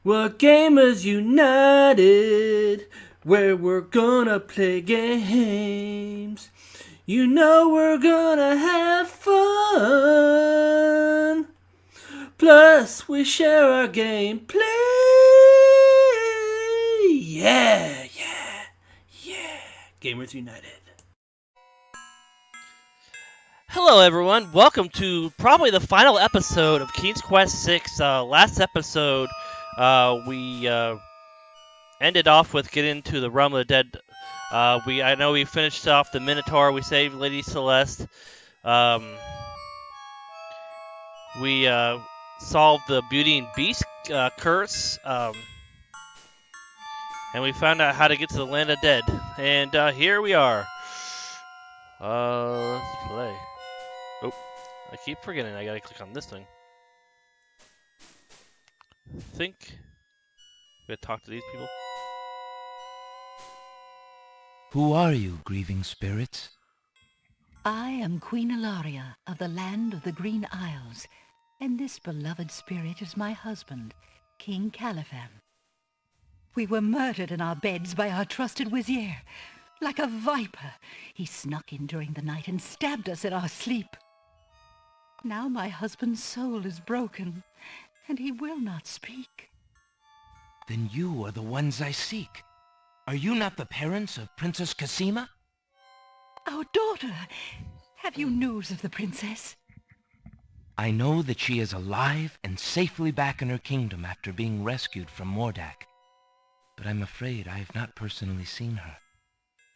We're Gamers United, where we're gonna play games. You know we're gonna have fun. Plus, we share our gameplay. Yeah, yeah, yeah. Gamers United. Hello, everyone. Welcome to probably the final episode of King's Quest VI. Last episode, we ended off with getting to the realm of the dead. I know we finished off the Minotaur. We saved Lady Celeste. Um, we solved the Beauty and Beast curse. And we found out how to get to the land of dead. And here we are. Let's play. Oh, I keep forgetting. I gotta click on this thing. Think. We gotta talk to these people. Who are you, grieving spirits? I am Queen Ilaria of the land of the Green Isles, and this beloved spirit is my husband, King Caliphan. We were murdered in our beds by our trusted Vizier. Like a viper, he snuck in during the night and stabbed us in our sleep. Now my husband's soul is broken, and he will not speak. Then you are the ones I seek. Are you not the parents of Princess Cassima? Our daughter! Have you news of the princess? I know that she is alive and safely back in her kingdom after being rescued from Mordak. But I'm afraid I have not personally seen her.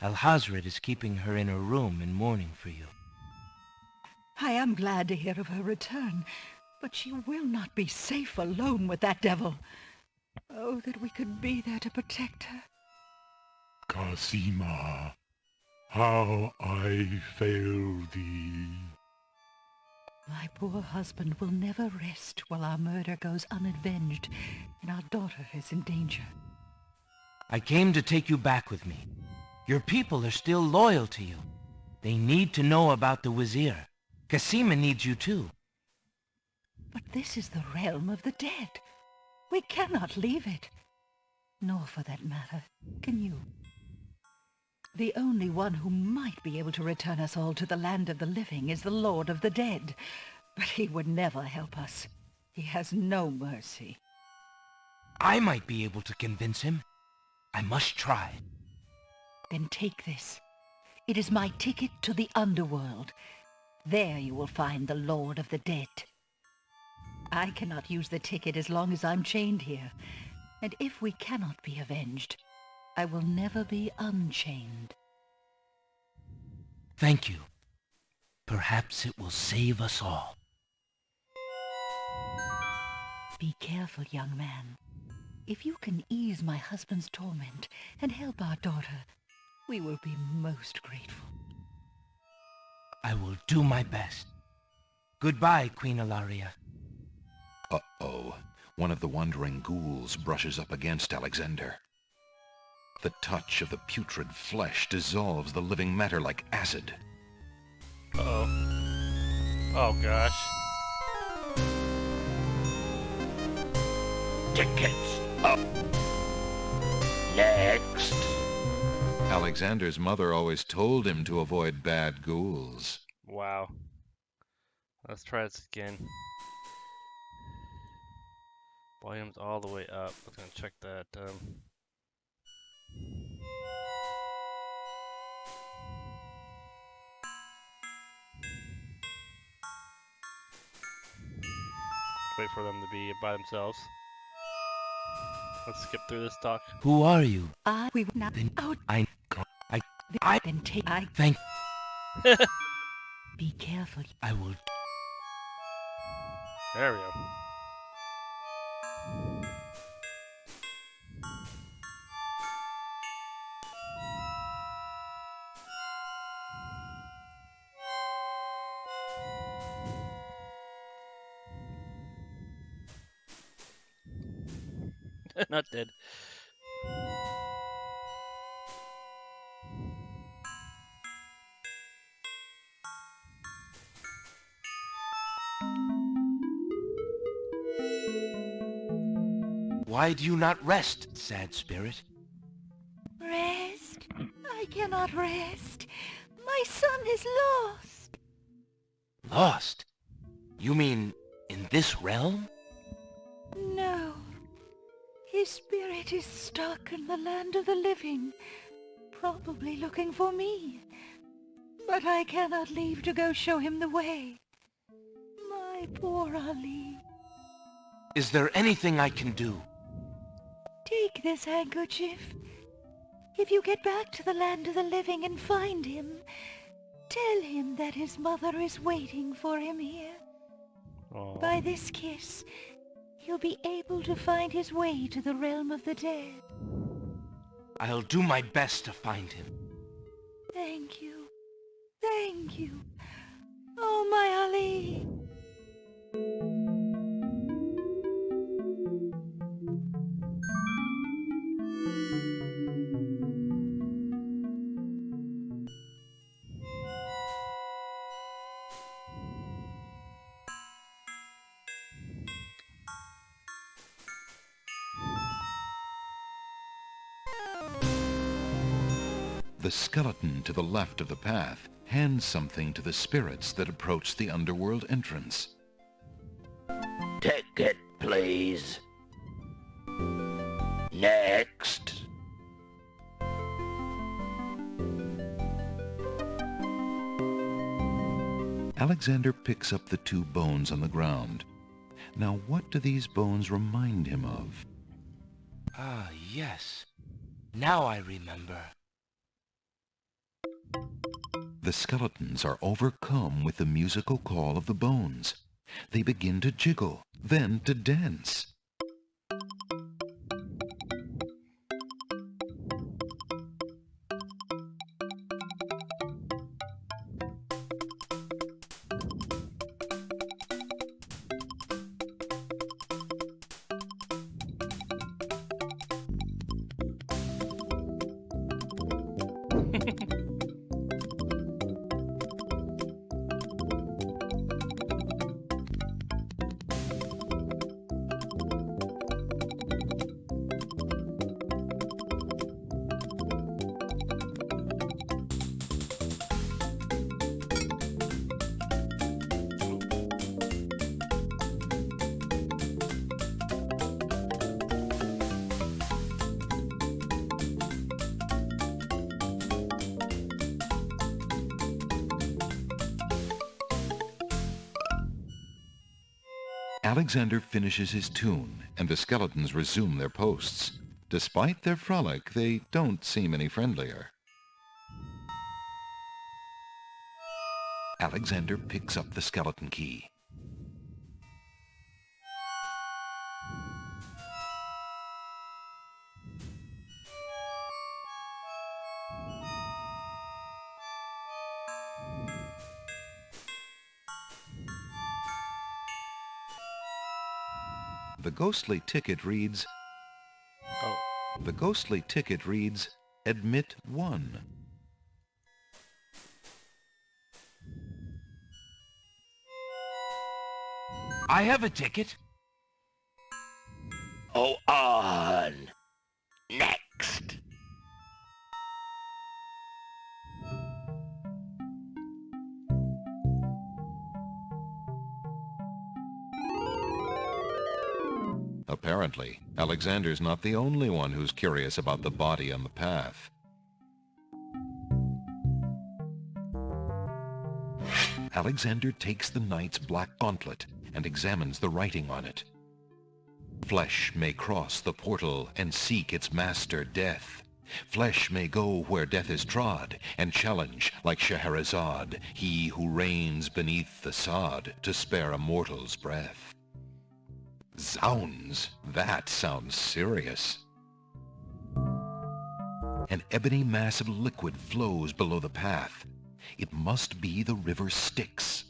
Alhazred is keeping her in her room in mourning for you. I am glad to hear of her return, but she will not be safe alone with that devil. Oh, that we could be there to protect her. Cassima, how I fail thee. My poor husband will never rest while our murder goes unavenged and our daughter is in danger. I came to take you back with me. Your people are still loyal to you. They need to know about the Vizier. Cassima needs you too. But this is the realm of the dead. We cannot leave it. Nor, for that matter, can you. The only one who might be able to return us all to the land of the living is the Lord of the Dead. But he would never help us. He has no mercy. I might be able to convince him. I must try. Then take this. It is my ticket to the underworld. There you will find the Lord of the Dead. I cannot use the ticket as long as I'm chained here. And if we cannot be avenged, I will never be unchained. Thank you. Perhaps it will save us all. Be careful, young man. If you can ease my husband's torment and help our daughter, we will be most grateful. I will do my best. Goodbye, Queen Ilaria. Uh-oh. One of the wandering ghouls brushes up against Alexander. The touch of the putrid flesh dissolves the living matter like acid. Uh-oh. Oh, gosh. Tickets up. Next. Alexander's mother always told him to avoid bad ghouls. Wow. Let's try this again. Volume's all the way up. I'm gonna check that. Wait for them to be by themselves. Let's skip through this talk. Who are you? We will not Then out. I Then take. thank. Be careful. I will. There we go. Not dead. Why do you not rest, sad spirit? Rest? I cannot rest. My son is lost. Lost? You mean in this realm? No. His spirit is stuck in the land of the living, probably looking for me. But I cannot leave to go show him the way. My poor Ali. Is there anything I can do? Take this handkerchief. If you get back to the land of the living and find him, tell him that his mother is waiting for him here. Aw. By this kiss, he'll be able to find his way to the realm of the dead. I'll do my best to find him. Thank you. Thank you. Oh, my Ali. The skeleton to the left of the path hands something to the spirits that approach the underworld entrance. Ticket, please. Next. Alexander picks up the two bones on the ground. Now, what do these bones remind him of? Ah, yes. Now I remember. The skeletons are overcome with the musical call of the bones. They begin to jiggle, then to dance. Alexander finishes his tune, and the skeletons resume their posts. Despite their frolic, they don't seem any friendlier. Alexander picks up the skeleton key. The ghostly ticket reads, Oh. The ghostly ticket reads, Admit 1. I have a ticket. Oh, on. Next. Apparently, Alexander's not the only one who's curious about the body on the path. Alexander takes the knight's black gauntlet and examines the writing on it. Flesh may cross the portal and seek its master, death. Flesh may go where death is trod, and challenge, like Scheherazade, he who reigns beneath the sod to spare a mortal's breath. Zounds, that sounds serious. An ebony mass of liquid flows below the path. It must be the river Styx.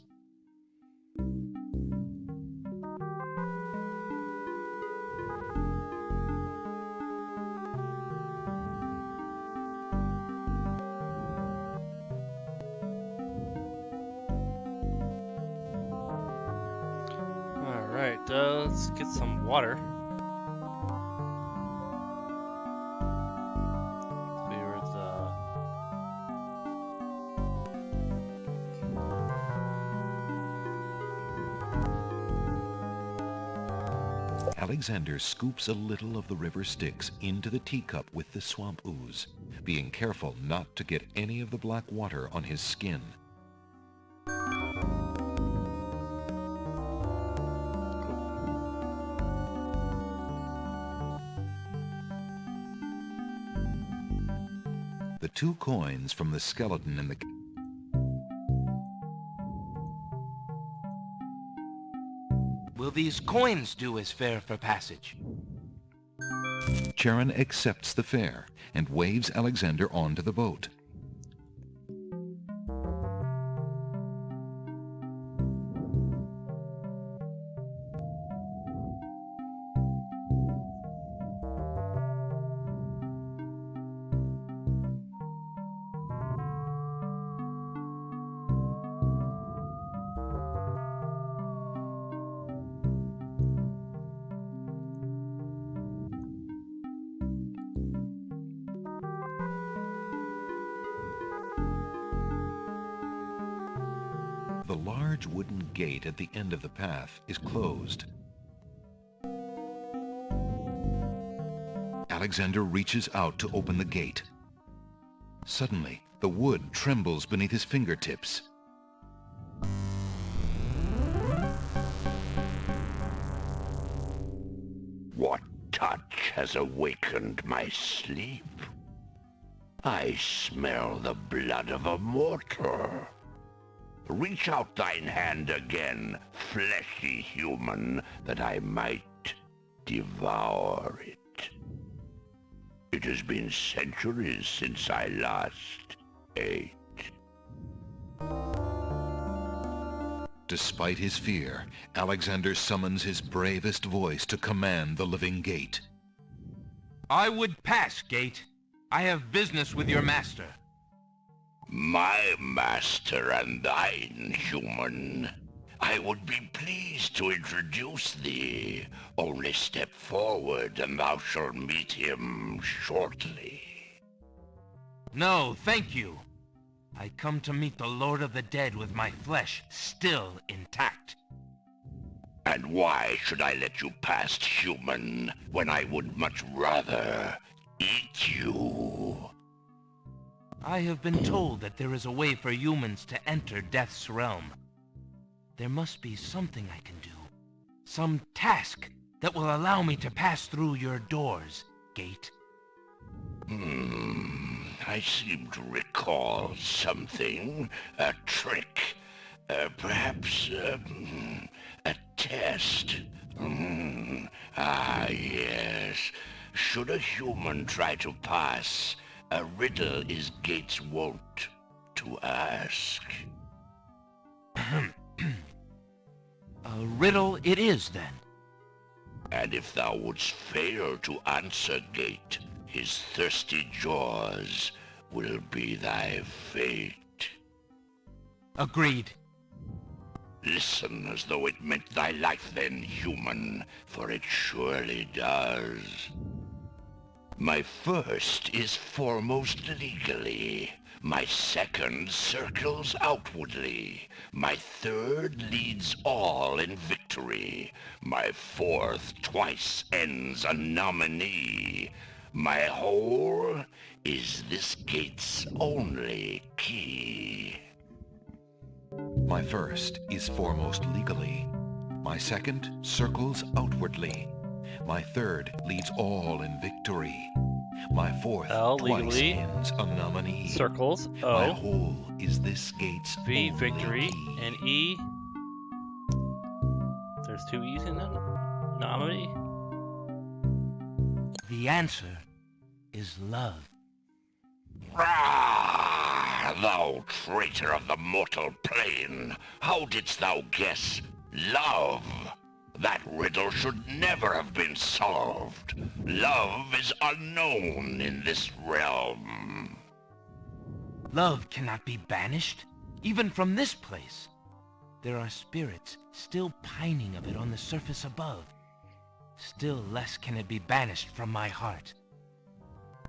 Alright, let's get some water. Alexander scoops a little of the river Styx into the teacup with the swamp ooze, being careful not to get any of the black water on his skin. The 2 coins from the skeleton in the... Will these coins do as fare for passage? Charon accepts the fare and waves Alexander onto the boat. The large wooden gate at the end of the path is closed. Alexander reaches out to open the gate. Suddenly, the wood trembles beneath his fingertips. What touch has awakened my sleep? I smell the blood of a mortal. Reach out thine hand again, fleshy human, that I might devour it. It has been centuries since I last ate. Despite his fear, Alexander summons his bravest voice to command the living gate. I would pass, Gate. I have business with your master. My master and thine, human. I would be pleased to introduce thee. Only step forward and thou shalt meet him shortly. No, thank you. I come to meet the Lord of the Dead with my flesh still intact. And why should I let you pass, human, when I would much rather eat you? I have been told that there is a way for humans to enter Death's realm. There must be something I can do. Some task that will allow me to pass through your doors, Gate. I seem to recall something. A trick. Perhaps a test. Ah, yes. Should a human try to pass, a riddle is Gate's wont to ask. A riddle it is, then. And if thou wouldst fail to answer Gate, his thirsty jaws will be thy fate. Agreed. Listen as though it meant thy life then, human, for it surely does. My first is foremost legally. My second circles outwardly. My third leads all in victory. My fourth twice ends a nominee. My whole is this gate's only key. My first is foremost legally. My second circles outwardly. My third leads all in victory. My fourth L, twice legally. ends a nominee. Circles. My O. whole is this gate's V, only victory. key. And E. There's 2 E's in it. Nominee. The answer is love. Ah, thou traitor of the mortal plane! How didst thou guess love? That riddle should never have been solved. Love is unknown in this realm. Love cannot be banished, even from this place. There are spirits still pining of it on the surface above. Still less can it be banished from my heart.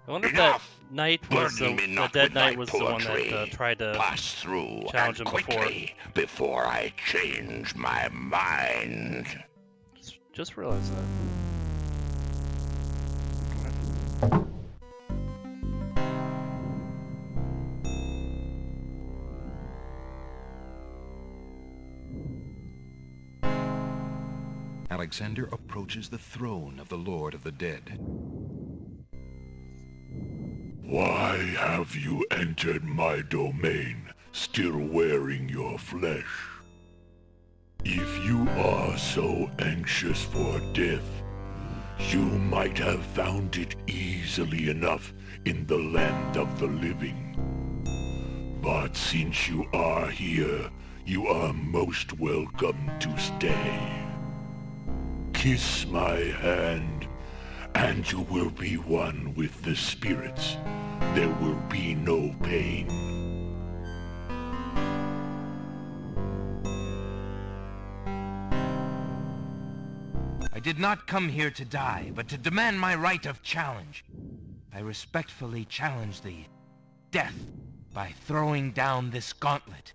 I wonder if Enough! that knight was Burden me the not dead with thy knight was the one poetry. that tried to Pass through challenge and him before. quickly before I change my mind. Just realized that. Alexander approaches the throne of the Lord of the Dead. Why have you entered my domain, still wearing your flesh? If you are so anxious for death, you might have found it easily enough in the land of the living. But since you are here, you are most welcome to stay. Kiss my hand, and you will be one with the spirits. There will be no pain. I did not come here to die, but to demand my right of challenge. I respectfully challenge thee, death, by throwing down this gauntlet.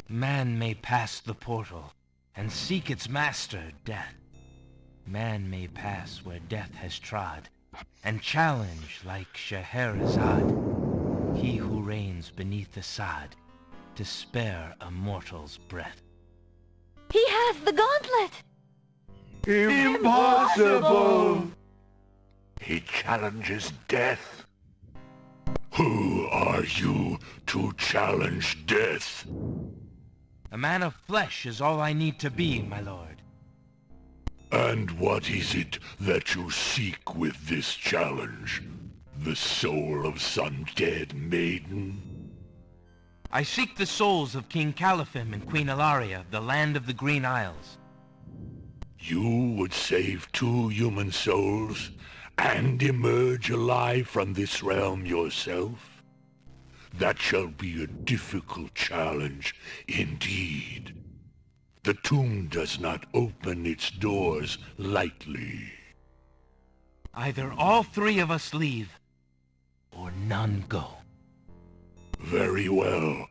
Man may pass the portal and seek its master, death. Man may pass where death has trod, and challenge like Scheherazade, he who reigns beneath the sod, to spare a mortal's breath. He has the gauntlet! Impossible! He challenges death. Who are you to challenge death? A man of flesh is all I need to be, my lord. And what is it that you seek with this challenge? The soul of some dead maiden? I seek the souls of King Califem and Queen Ilaria of the land of the Green Isles. You would save 2 human souls and emerge alive from this realm yourself? That shall be a difficult challenge indeed. The tomb does not open its doors lightly. Either all 3 of us leave, or none go. Very well.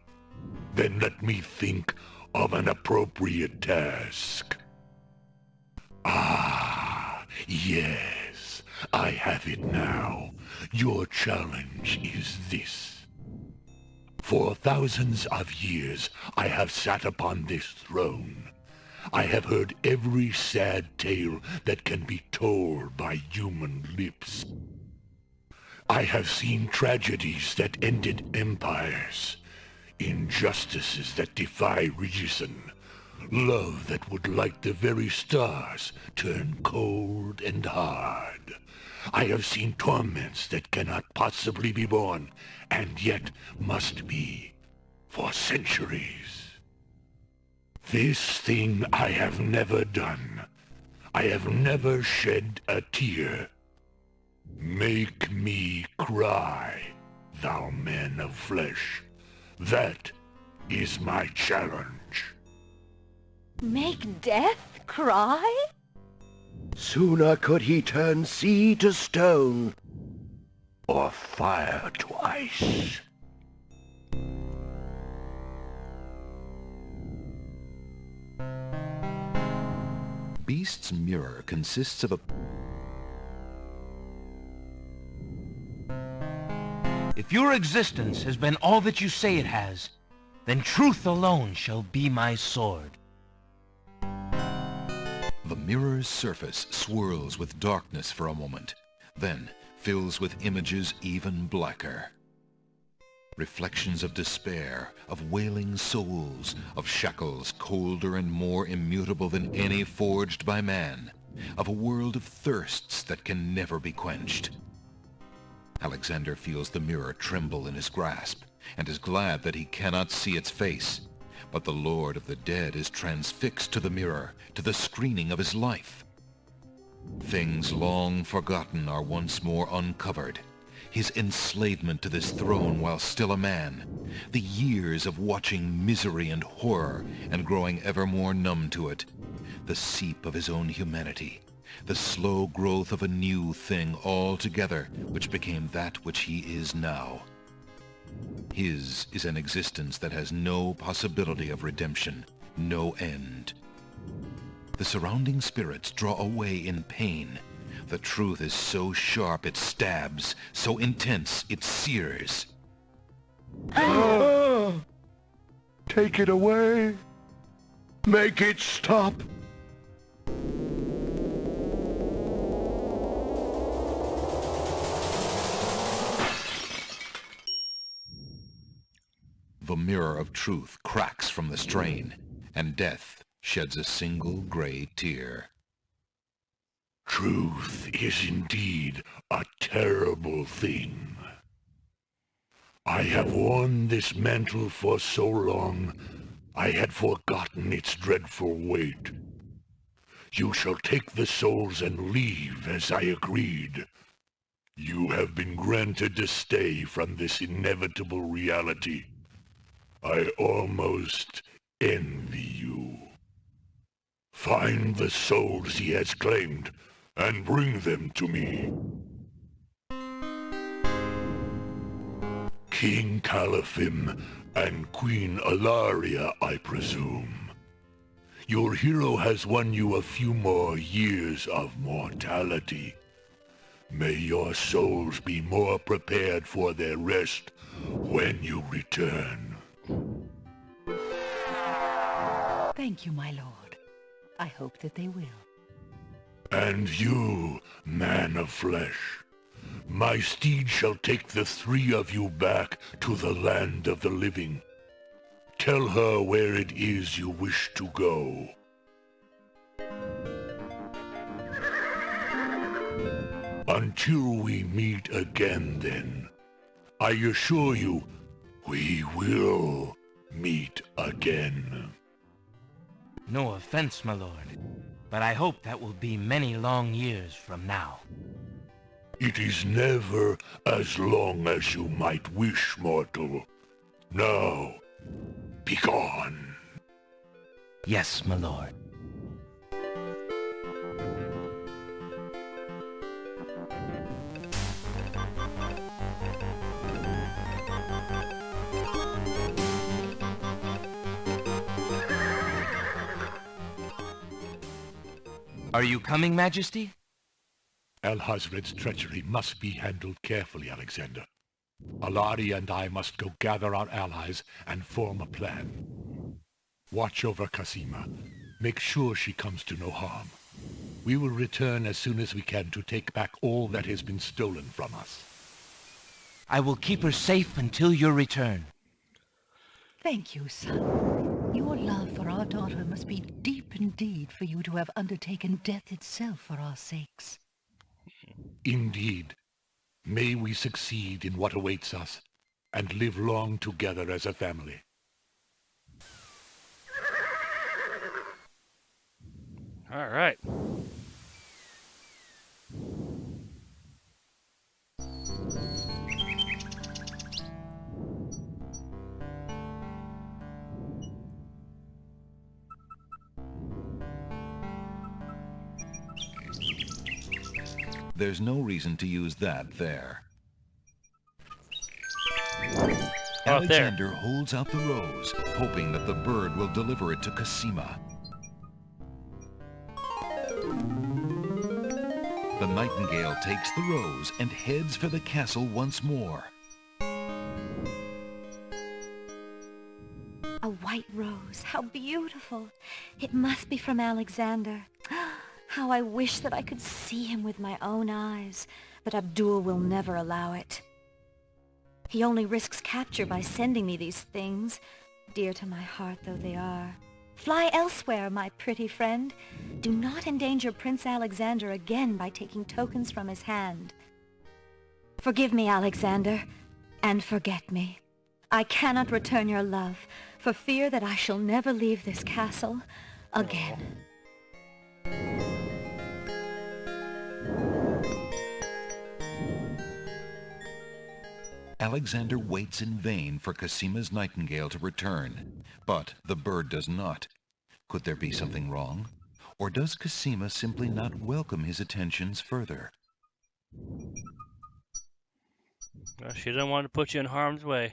Then let me think of an appropriate task. Ah, yes. I have it now. Your challenge is this. For thousands of years, I have sat upon this throne. I have heard every sad tale that can be told by human lips. I have seen tragedies that ended empires, injustices that defy reason, love that would light the very stars turn cold and hard. I have seen torments that cannot possibly be borne, and yet must be, for centuries. This thing I have never done. I have never shed a tear. Make me cry, thou man of flesh. That is my challenge. Make death cry? Sooner could he turn sea to stone, Or fire to ice. Beast's mirror consists of a... If your existence has been all that you say it has, then truth alone shall be my sword. The mirror's surface swirls with darkness for a moment, then fills with images even blacker. Reflections of despair, of wailing souls, of shackles colder and more immutable than any forged by man, of a world of thirsts that can never be quenched. Alexander feels the mirror tremble in his grasp, and is glad that he cannot see its face. But the Lord of the Dead is transfixed to the mirror, to the screening of his life. Things long forgotten are once more uncovered. His enslavement to this throne while still a man, the years of watching misery and horror and growing ever more numb to it, the seep of his own humanity, the slow growth of a new thing altogether which became that which he is now. His is an existence that has no possibility of redemption, no end. The surrounding spirits draw away in pain. The truth is so sharp it stabs, so intense it sears. Take it away. Make it stop. The mirror of truth cracks from the strain, and death sheds a single gray tear. Truth is indeed a terrible thing. I have worn this mantle for so long, I had forgotten its dreadful weight. You shall take the souls and leave as I agreed. You have been granted a stay from this inevitable reality. I almost envy you. Find the souls he has claimed and bring them to me. King Caliphim and Queen Alaria, I presume. Your hero has won you a few more years of mortality. May your souls be more prepared for their rest when you return. Thank you, my lord. I hope that they will. And you, man of flesh, my steed shall take the three of you back to the land of the living. Tell her where it is you wish to go. Until we meet again, then, I assure you, we will meet again. No offense, my lord, but I hope that will be many long years from now. It is never as long as you might wish, mortal. Now, begone. Yes, my lord. Are you coming, Majesty? Alhazred's treachery must be handled carefully, Alexander. Alaria and I must go gather our allies and form a plan. Watch over Cassima. Make sure she comes to no harm. We will return as soon as we can to take back all that has been stolen from us. I will keep her safe until your return. Thank you, son. Your love for our daughter must be deep indeed for you to have undertaken death itself for our sakes. Indeed. May we succeed in what awaits us, and live long together as a family. All right. There's no reason to use that there. Alexander holds out the rose, hoping that the bird will deliver it to Cassima. The nightingale takes the rose and heads for the castle once more. A white rose. How beautiful. It must be from Alexander. How I wish that I could see him with my own eyes, but Abdul will never allow it. He only risks capture by sending me these things, dear to my heart though they are. Fly elsewhere, my pretty friend. Do not endanger Prince Alexander again by taking tokens from his hand. Forgive me, Alexander, and forget me. I cannot return your love, for fear that I shall never leave this castle again. Alexander waits in vain for Cassima's nightingale to return, but the bird does not. Could there be something wrong? Or does Cassima simply not welcome his attentions further? Well, she didn't want to put you in harm's way.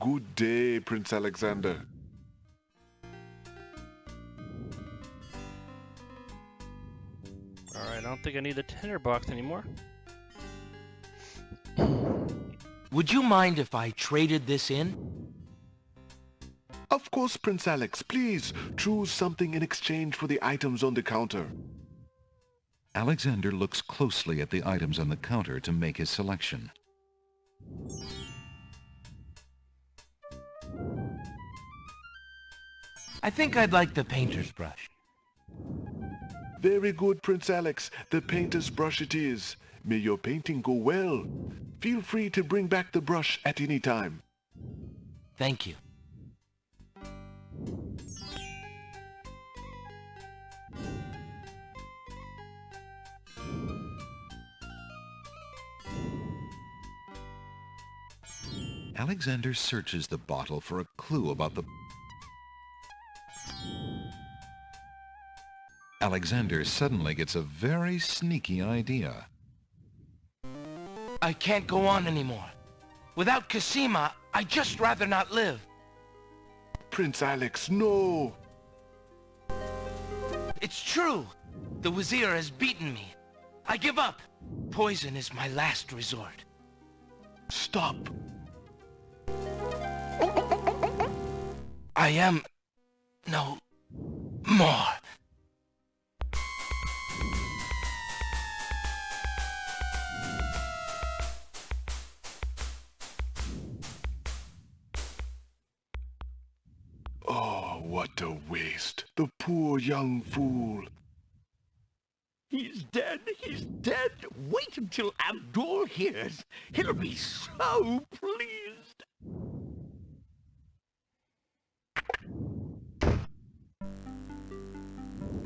Good day, Prince Alexander. Alright, I don't think I need the tinderbox anymore. Would you mind if I traded this in? Of course, Prince Alex. Please choose something in exchange for the items on the counter. Alexander looks closely at the items on the counter to make his selection. I think I'd like the painter's brush. Very good, Prince Alex. The painter's brush it is. May your painting go well. Feel free to bring back the brush at any time. Thank you. Alexander searches the bottle for a clue about the... Alexander suddenly gets a very sneaky idea. I can't go on anymore. Without Cassima, I'd just rather not live. Prince Alex, no! It's true. The Wazir has beaten me. I give up. Poison is my last resort. Stop! I am no more. Oh, what a waste. The poor young fool. He's dead. He's dead. Wait until Abdul hears. He'll be so pleased.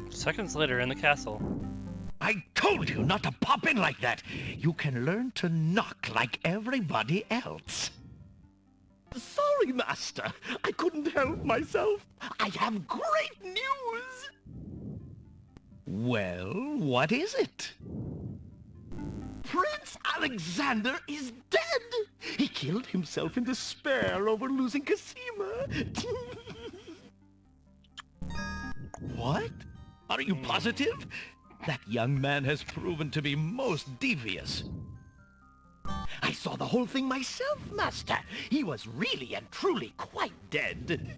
Seconds later in the castle. I told you not to pop in like that. You can learn to knock like everybody else. Sorry, Master. I couldn't help myself. I have great news. Well, what is it? Prince Alexander is dead. He killed himself in despair over losing Cassima. What? Are you positive? That young man has proven to be most devious. I saw the whole thing myself, Master. He was really and truly quite dead.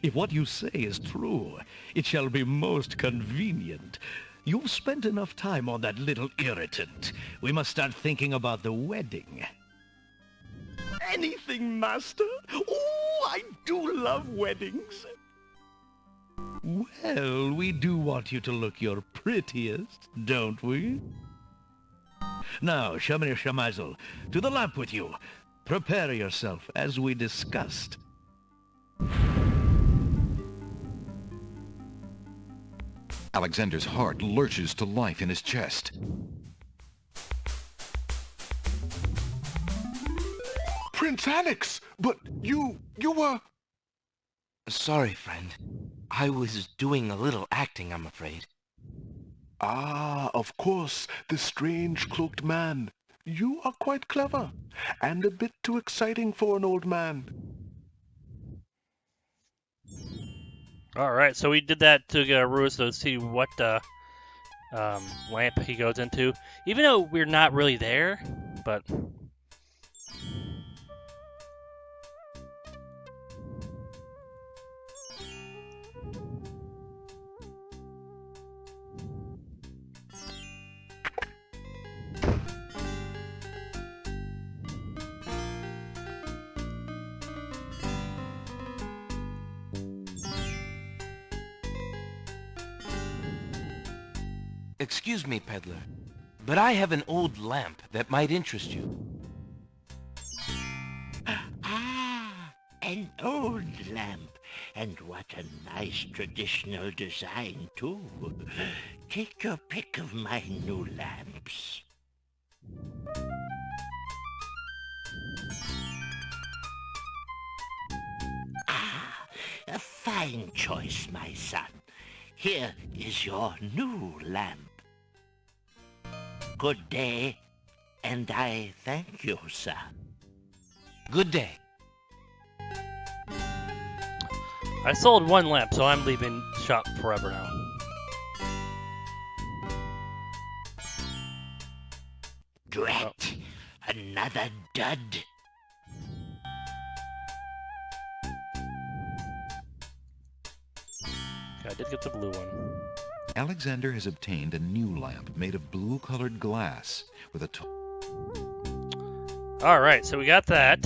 If what you say is true, it shall be most convenient. You've spent enough time on that little irritant. We must start thinking about the wedding. Anything, Master? Oh, I do love weddings. Well, we do want you to look your prettiest, don't we? Now, Shamir Shamazel, to the lamp with you. Prepare yourself, as we discussed. Alexander's heart lurches to life in his chest. Prince Alex! But you were... Sorry, friend. I was doing a little acting, I'm afraid. Ah, of course, the strange cloaked man. You are quite clever, and a bit too exciting for an old man. Alright, so we did that to get Russo to see what lamp he goes into. Even though we're not really there, but... Excuse me, peddler, but I have an old lamp that might interest you. Ah, an old lamp. And what a nice traditional design, too. Take your pick of my new lamps. Ah, a fine choice, my son. Here is your new lamp. Good day, and I thank you, sir. Good day. I sold one lamp, so I'm leaving shop forever now. Drat! Another dud. Okay, I did get the blue one. Alexander has obtained a new lamp made of blue-colored glass with a Alright, so we got that.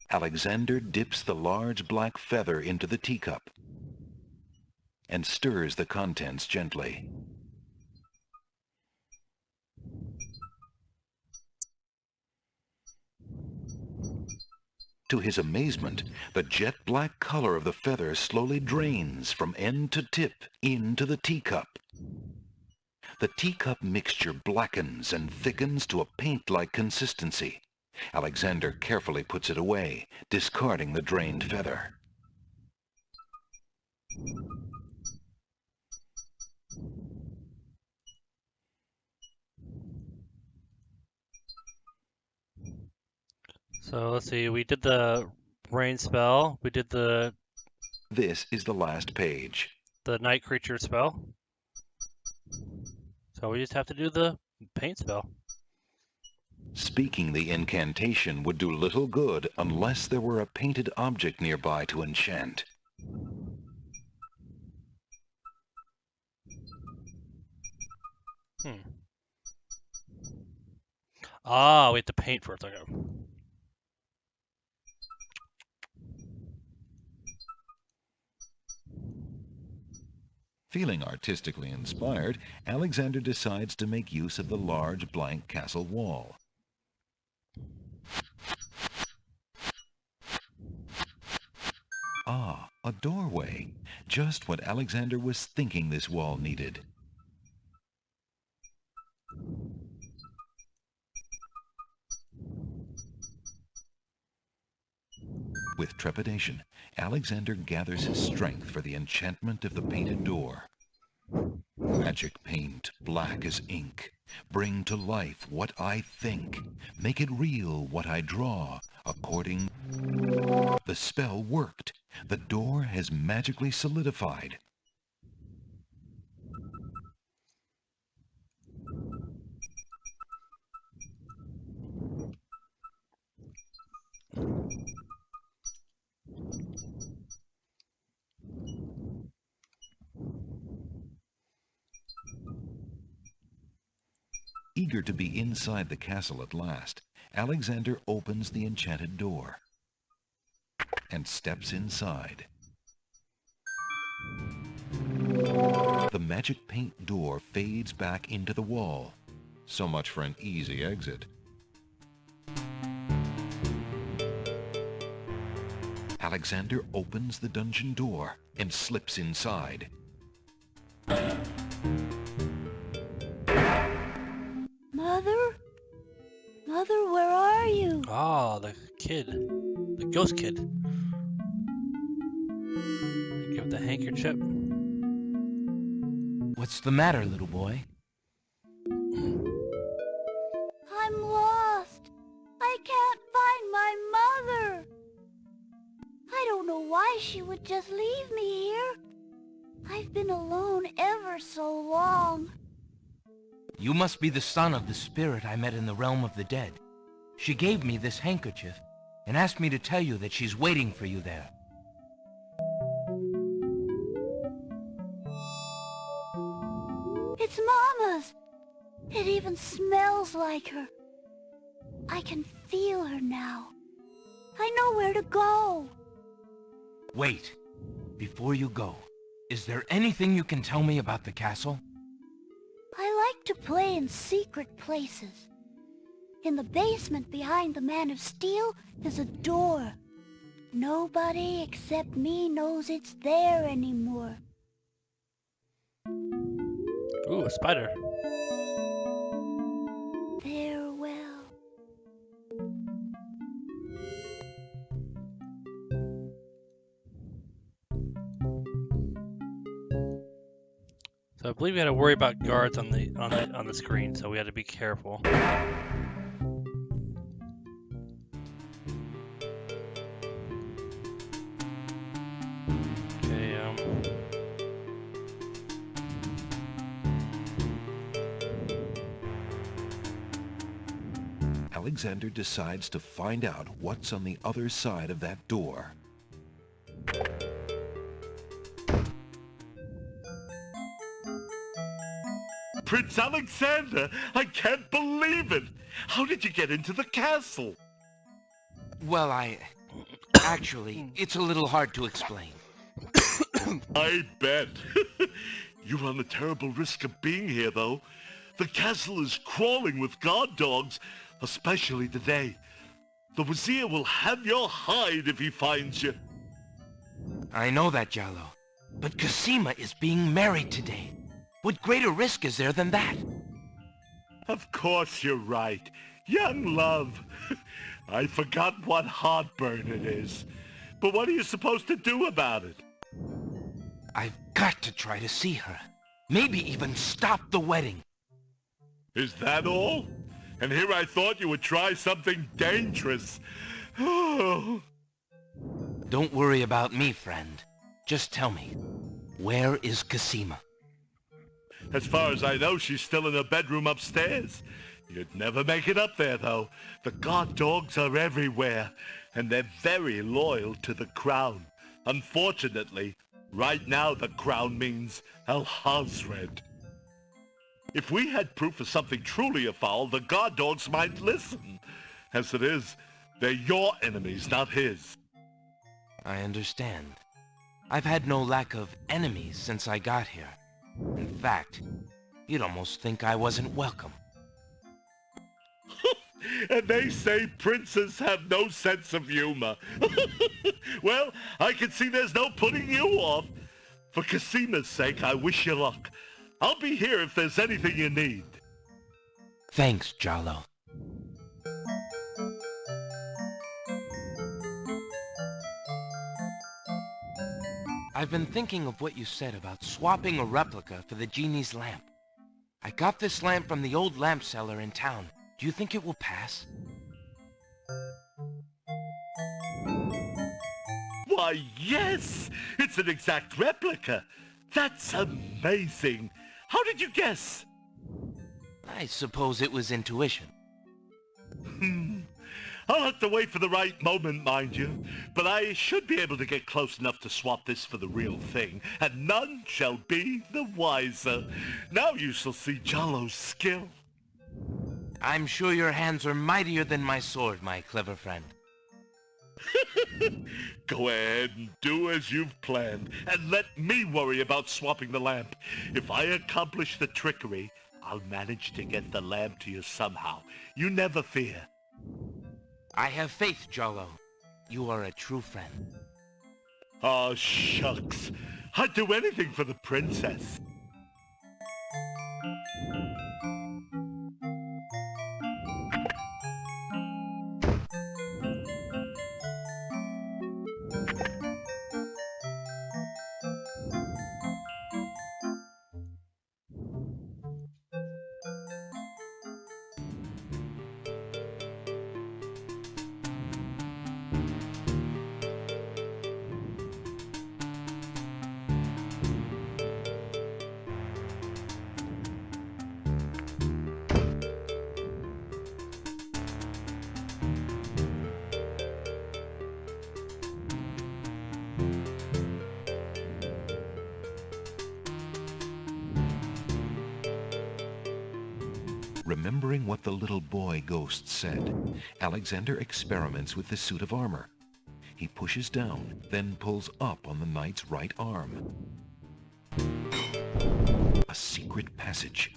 Alexander dips the large black feather into the teacup and stirs the contents gently. To his amazement, the jet-black color of the feather slowly drains from end to tip into the teacup. The teacup mixture blackens and thickens to a paint-like consistency. Alexander carefully puts it away, discarding the drained feather. So let's see, we did the rain spell, we did the This is the last page. night creature spell. So we just have to do the paint spell. Speaking the incantation would do little good unless there were a painted object nearby to enchant. Ah, we have to paint first. Okay. Feeling artistically inspired, Alexander decides to make use of the large blank castle wall. Ah, a doorway. Just what Alexander was thinking this wall needed. With trepidation, Alexander gathers his strength for the enchantment of the painted door. Magic paint, black as ink. Bring to life what I think. Make it real what I draw, according... The spell worked. The door has magically solidified. Eager to be inside the castle at last, Alexander opens the enchanted door and steps inside. The magic paint door fades back into the wall. So much for an easy exit. Alexander opens the dungeon door and slips inside. Mother? Mother, where are you? Ah, the kid. The ghost kid. Give the handkerchief. What's the matter, little boy? I'm lost. I can't find my mother. I don't know why she would just leave me here. I've been alone ever so long. You must be the son of the spirit I met in the realm of the dead. She gave me this handkerchief and asked me to tell you that she's waiting for you there. It's Mama's! It even smells like her. I can feel her now. I know where to go. Wait. Before you go, is there anything you can tell me about the castle? I like to play in secret places. In the basement behind the Man of Steel, there's a door. Nobody except me knows it's there anymore. Ooh, a spider. Farewell. So I believe we had to worry about guards on the screen, so we had to be careful. Okay, Alexander decides to find out what's on the other side of that door. Prince Alexander, I can't believe it! How did you get into the castle? Well, Actually, it's a little hard to explain. I bet. You run a terrible risk of being here, though. The castle is crawling with guard dogs, especially today. The Wazir will have your hide if he finds you. I know that, Jallo. But Cassima is being married today. What greater risk is there than that? Of course you're right. Young love. I forgot what heartburn it is. But what are you supposed to do about it? I've got to try to see her. Maybe even stop the wedding. Is that all? And here I thought you would try something dangerous. Oh. Don't worry about me, friend. Just tell me, where is Cassima? As far as I know, she's still in her bedroom upstairs. You'd never make it up there, though. The guard dogs are everywhere, and they're very loyal to the crown. Unfortunately, right now the crown means Alhazred. If we had proof of something truly afoul, the guard dogs might listen. As it is, they're your enemies, not his. I understand. I've had no lack of enemies since I got here. In fact, you'd almost think I wasn't welcome. And they say princes have no sense of humor. Well, I can see there's no putting you off. For Cassima's sake, I wish you luck. I'll be here if there's anything you need. Thanks, Jallo. I've been thinking of what you said about swapping a replica for the genie's lamp. I got this lamp from the old lamp seller in town. Do you think it will pass? Why, yes! It's an exact replica. That's amazing. How did you guess? I suppose it was intuition. I'll have to wait for the right moment, mind you. But I should be able to get close enough to swap this for the real thing, and none shall be the wiser. Now you shall see Jallo's skill. I'm sure your hands are mightier than my sword, my clever friend. Go ahead and do as you've planned, and let me worry about swapping the lamp. If I accomplish the trickery, I'll manage to get the lamp to you somehow. You never fear. I have faith, Jallo. You are a true friend. Oh, shucks. I'd do anything for the princess. Remembering what the little boy ghost said, Alexander experiments with the suit of armor. He pushes down, then pulls up on the knight's right arm. A secret passage.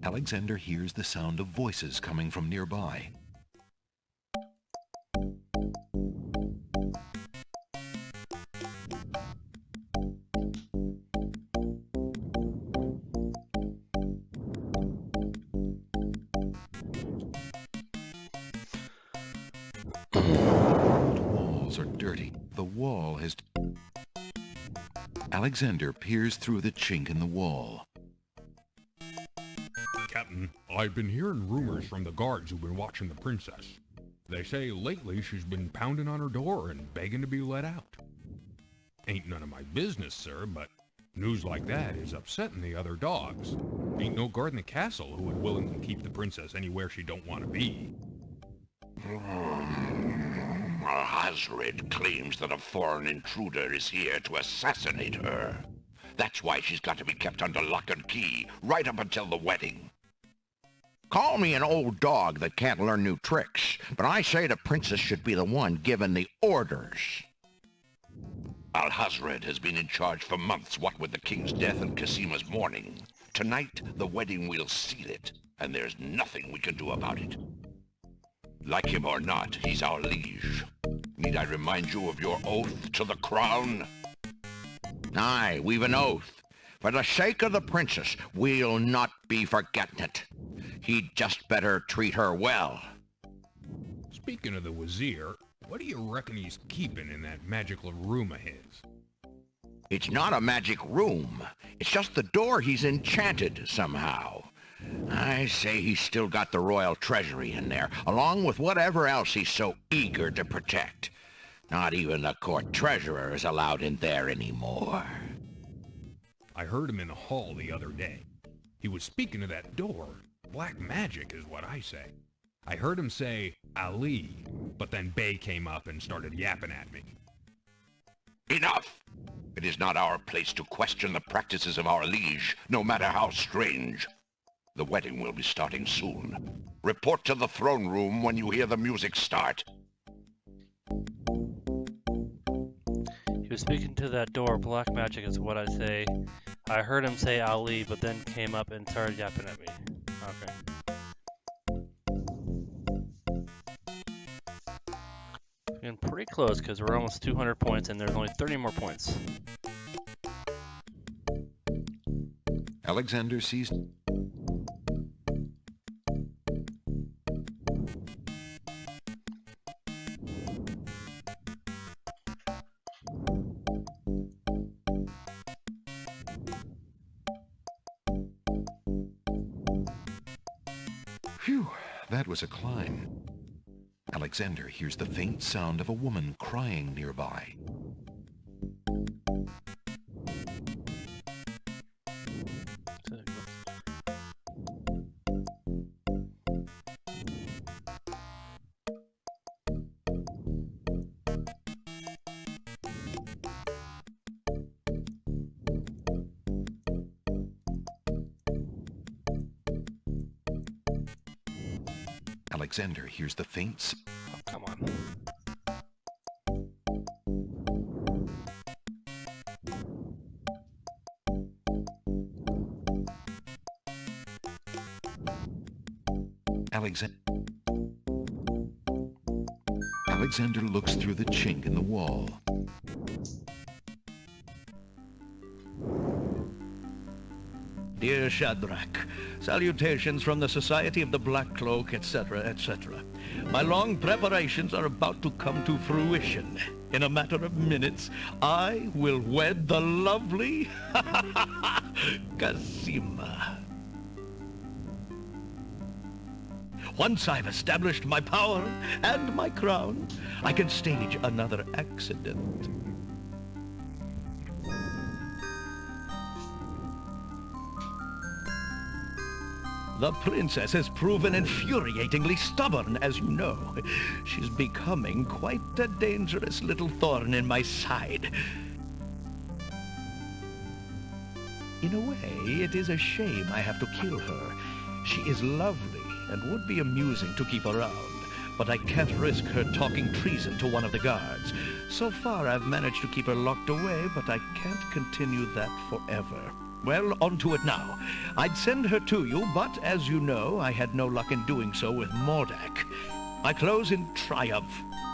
Alexander hears the sound of voices coming from nearby. The walls are dirty. The wall has... Alexander peers through the chink in the wall. Captain, I've been hearing rumors from the guards who've been watching the princess. They say lately she's been pounding on her door and begging to be let out. Ain't none of my business, sir, but news like that is upsetting the other dogs. Ain't no guard in the castle who would willingly keep the princess anywhere she don't want to be. Alhazred claims that a foreign intruder is here to assassinate her. That's why she's got to be kept under lock and key, right up until the wedding. Call me an old dog that can't learn new tricks, but I say the princess should be the one given the orders. Alhazred has been in charge for months, what with the king's death and Casima's mourning. Tonight, the wedding will seal it, and there's nothing we can do about it. Like him or not, he's our liege. Need I remind you of your oath to the crown? Aye, we've an oath. For the sake of the princess, we'll not be forgetting it. He'd just better treat her well. Speaking of the Wazir, what do you reckon he's keeping in that magical room of his? It's not a magic room. It's just the door he's enchanted somehow. I say he's still got the royal treasury in there, along with whatever else he's so eager to protect. Not even the court treasurer is allowed in there anymore. I heard him in the hall the other day. He was speaking of that door. Black magic is what I say. I heard him say, Ali, but then Bay came up and started yapping at me. Enough! It is not our place to question the practices of our liege, no matter how strange. The wedding will be starting soon. Report to the throne room when you hear the music start. He was speaking to that door. Black magic is what I say. I heard him say Ali, but then came up and started yapping at me. Okay. Getting pretty close because we're almost 200 points and there's only 30 more points. Alexander sees... Phew, that was a climb. Alexander hears the faint sound of a woman crying nearby. Alexander hears the faint... Oh, come on. Alexander looks through the chink in the wall. Dear Shadrach, salutations from the Society of the Black Cloak, etc., etc. My long preparations are about to come to fruition. In a matter of minutes, I will wed the lovely Casima. Once I've established my power and my crown, I can stage another accident. The princess has proven infuriatingly stubborn, as you know. She's becoming quite a dangerous little thorn in my side. In a way, it is a shame I have to kill her. She is lovely and would be amusing to keep around, but I can't risk her talking treason to one of the guards. So far, I've managed to keep her locked away, but I can't continue that forever. Well, on to it now. I'd send her to you, but as you know, I had no luck in doing so with Mordak. I close in triumph.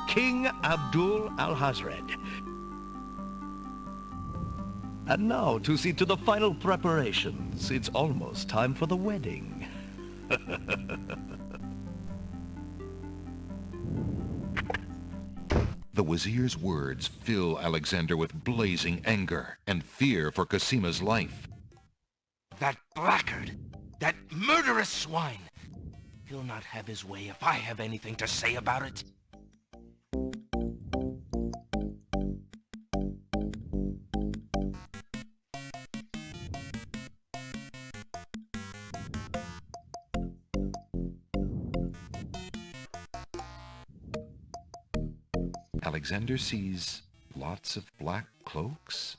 King Abdul Alhazred. And now to see to the final preparations. It's almost time for the wedding. The Wazir's words fill Alexander with blazing anger and fear for Cosima's life. That blackguard! That murderous swine! He'll not have his way if I have anything to say about it. Alexander sees lots of black cloaks.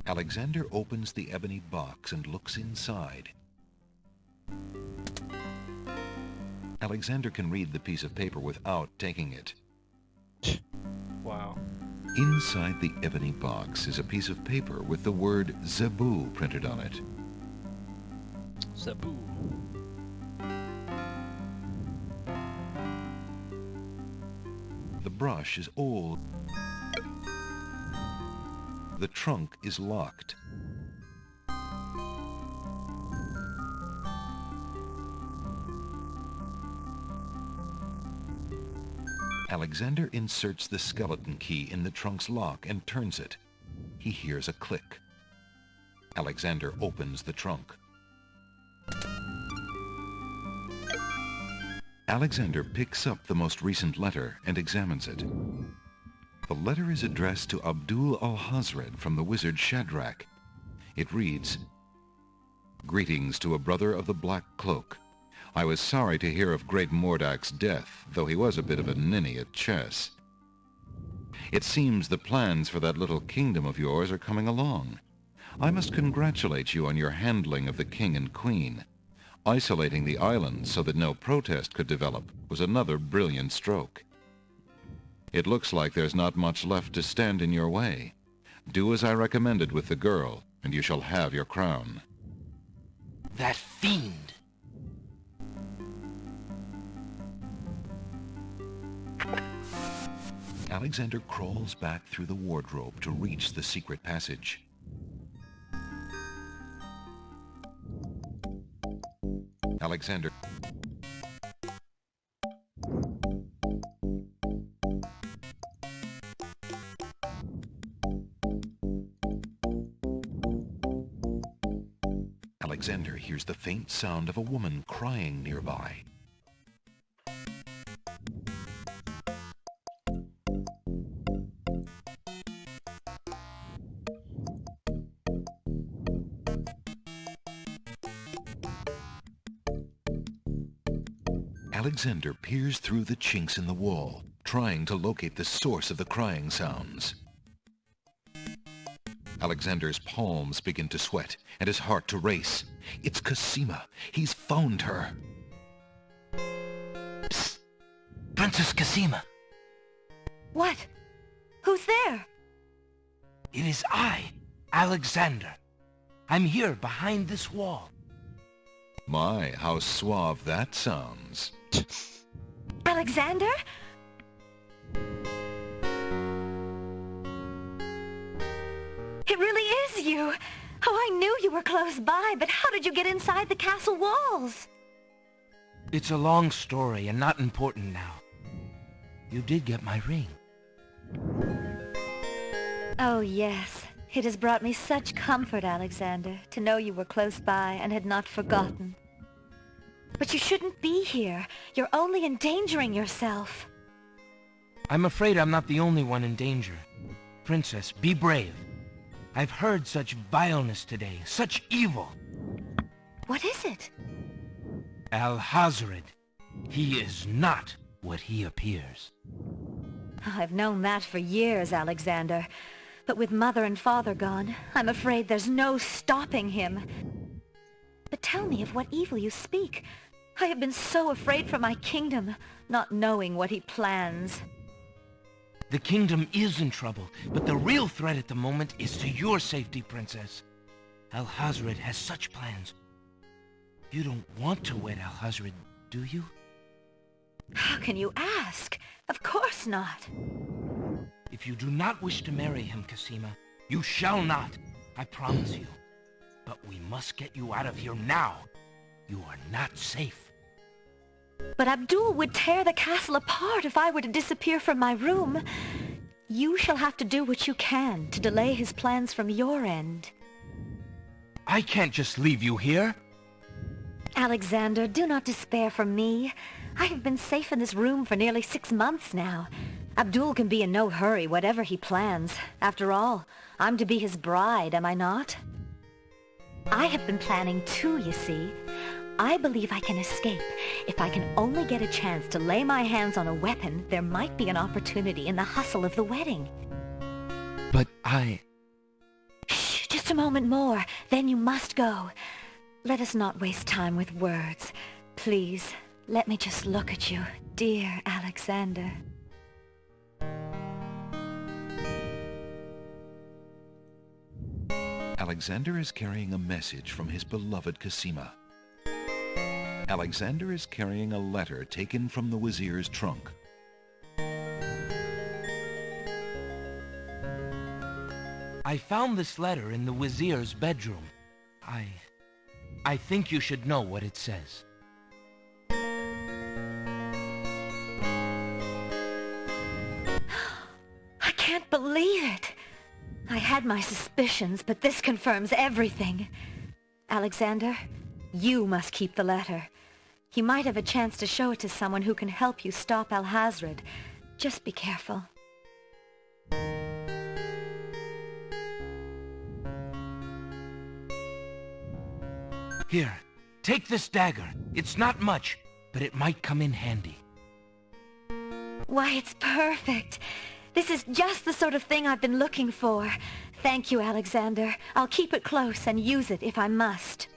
Alexander opens the ebony box and looks inside. Alexander can read the piece of paper without taking it. Wow. Inside the ebony box is a piece of paper with the word Zebu printed on it. Zebu. The brush is old. The trunk is locked. Alexander inserts the skeleton key in the trunk's lock and turns it. He hears a click. Alexander opens the trunk. Alexander picks up the most recent letter and examines it. The letter is addressed to Abdul Alhazred from the wizard Shadrach. It reads, "Greetings to a brother of the Black Cloak. I was sorry to hear of great Mordak's death, though he was a bit of a ninny at chess. It seems the plans for that little kingdom of yours are coming along. I must congratulate you on your handling of the king and queen. Isolating the island so that no protest could develop was another brilliant stroke. It looks like there's not much left to stand in your way. Do as I recommended with the girl, and you shall have your crown." That fiend! Alexander crawls back through the wardrobe to reach the secret passage. Alexander hears the faint sound of a woman crying nearby. Alexander peers through the chinks in the wall, trying to locate the source of the crying sounds. Alexander's palms begin to sweat and his heart to race. It's Cosima. He's found her. Psst! Princess Cosima! What? Who's there? It is I, Alexander. I'm here behind this wall. My, how suave that sounds. Alexander? It really is you. Oh, I knew you were close by, but how did you get inside the castle walls? It's a long story and not important now. You did get my ring. Oh, yes. It has brought me such comfort, Alexander, to know you were close by and had not forgotten. But you shouldn't be here. You're only endangering yourself. I'm afraid I'm not the only one in danger. Princess, be brave. I've heard such vileness today, such evil. What is it? Alhazred. He is not what he appears. I've known that for years, Alexander. But with Mother and Father gone, I'm afraid there's no stopping him. But tell me of what evil you speak. I have been so afraid for my kingdom, not knowing what he plans. The kingdom is in trouble, but the real threat at the moment is to your safety, Princess. Alhazred has such plans. You don't want to wed Alhazred, do you? How can you ask? Of course not. If you do not wish to marry him, Cassima, you shall not. I promise you. But we must get you out of here now. You are not safe. But Abdul would tear the castle apart if I were to disappear from my room. You shall have to do what you can to delay his plans from your end. I can't just leave you here. Alexander, do not despair for me. I have been safe in this room for nearly 6 months now. Abdul can be in no hurry, whatever he plans. After all, I'm to be his bride, am I not? I have been planning too, you see. I believe I can escape. If I can only get a chance to lay my hands on a weapon, there might be an opportunity in the hustle of the wedding. But Shh, just a moment more, then you must go. Let us not waste time with words. Please, let me just look at you, dear Alexander. Alexander is carrying a message from his beloved Cassima. Alexander is carrying a letter taken from the Wazir's trunk. I found this letter in the Wazir's bedroom. I think you should know what it says. I can't believe it. I had my suspicions, but this confirms everything. Alexander, you must keep the letter. He might have a chance to show it to someone who can help you stop Alhazred. Just be careful. Here, take this dagger. It's not much, but it might come in handy. Why, it's perfect. This is just the sort of thing I've been looking for. Thank you, Alexander. I'll keep it close and use it if I must.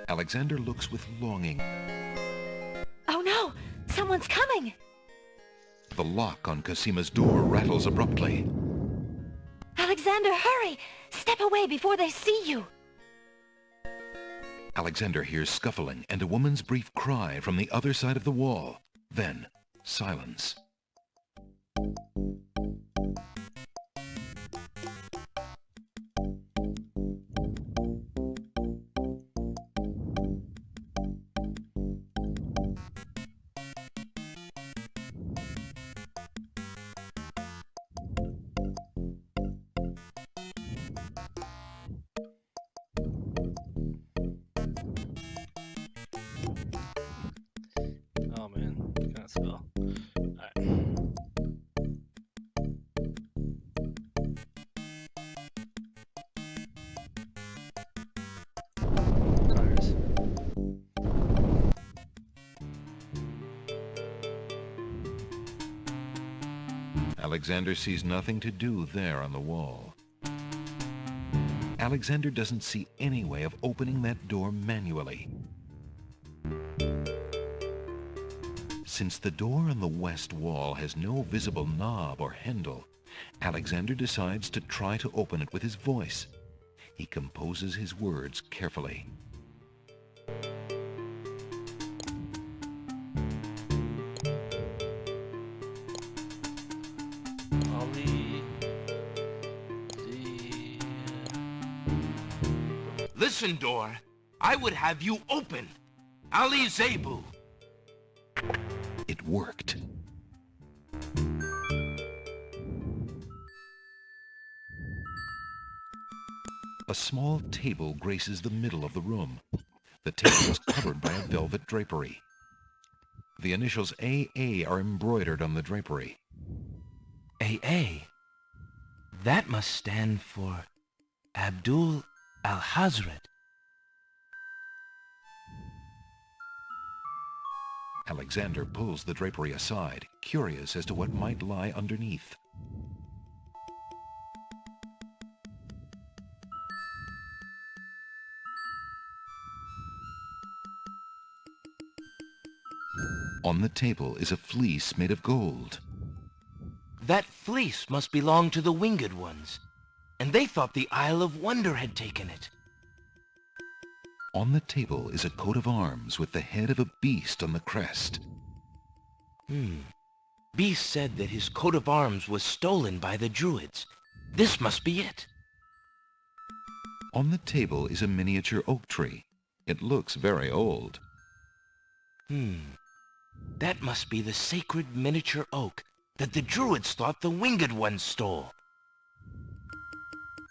Alexander looks with longing. Oh no! Someone's coming! The lock on Cassima's door rattles abruptly. Alexander, hurry! Step away before they see you! Alexander hears scuffling and a woman's brief cry from the other side of the wall. Then, silence. Oh man, can't spell. Alright. Cars. Alexander sees nothing to do there on the wall. Alexander doesn't see any way of opening that door manually. Since the door on the west wall has no visible knob or handle, Alexander decides to try to open it with his voice. He composes his words carefully. Ali... Listen, door. I would have you open. Ali Zebu. It worked. A small table graces the middle of the room. The table is covered by a velvet drapery. The initials AA are embroidered on the drapery. AA? That must stand for Abdul al-Hazred. Alexander pulls the drapery aside, curious as to what might lie underneath. On the table is a fleece made of gold. That fleece must belong to the Winged Ones, and they thought the Isle of Wonder had taken it. On the table is a coat of arms with the head of a beast on the crest. Beast said that his coat of arms was stolen by the Druids. This must be it. On the table is a miniature oak tree. It looks very old. That must be the sacred miniature oak that the Druids thought the Winged Ones stole.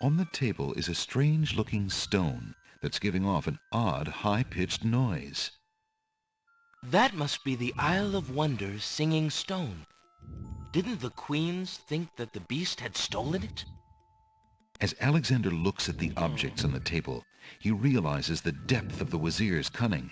On the table is a strange-looking stone that's giving off an odd, high-pitched noise. That must be the Isle of Wonder's singing stone. Didn't the queens think that the beast had stolen it? As Alexander looks at the objects on the table, he realizes the depth of the Wazir's cunning.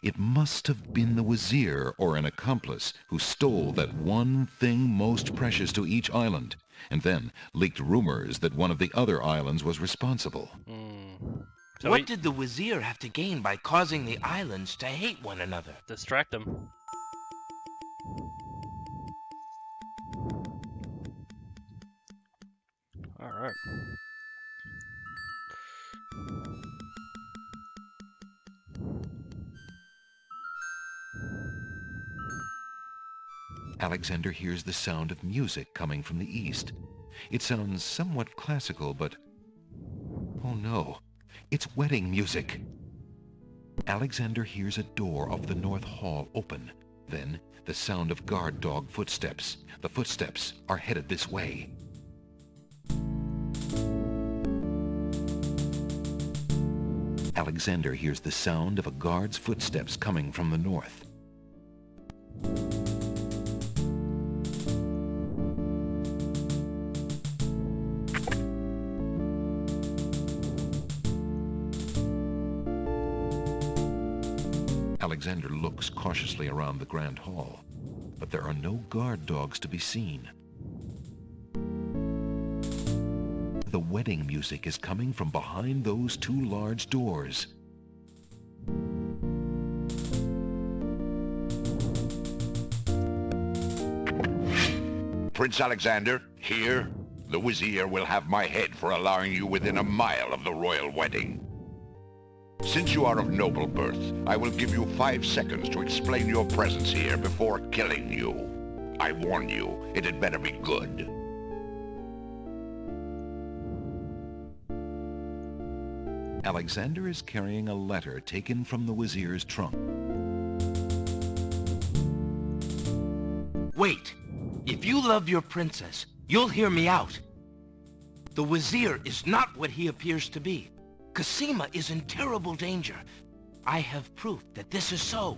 It must have been the Wazir or an accomplice who stole that one thing most precious to each island, and then leaked rumors that one of the other islands was responsible. So What did the Wazir have to gain by causing the islands to hate one another? distract them. Alright. Alexander hears the sound of music coming from the east. It sounds somewhat classical, but... oh no, it's wedding music. Alexander hears a door of the north hall open. Then, the sound of guard dog footsteps. The footsteps are headed this way. Alexander hears the sound of a guard's footsteps coming from the north. Alexander looks cautiously around the grand hall, but there are no guard dogs to be seen. The wedding music is coming from behind those two large doors. Prince Alexander, here, the Wazir will have my head for allowing you within a mile of the royal wedding. Since you are of noble birth, I will give you 5 seconds to explain your presence here before killing you. I warn you, it had better be good. Alexander is carrying a letter taken from the Wazir's trunk. Wait! If you love your princess, you'll hear me out. The Wazir is not what he appears to be. Cassima is in terrible danger. I have proof that this is so.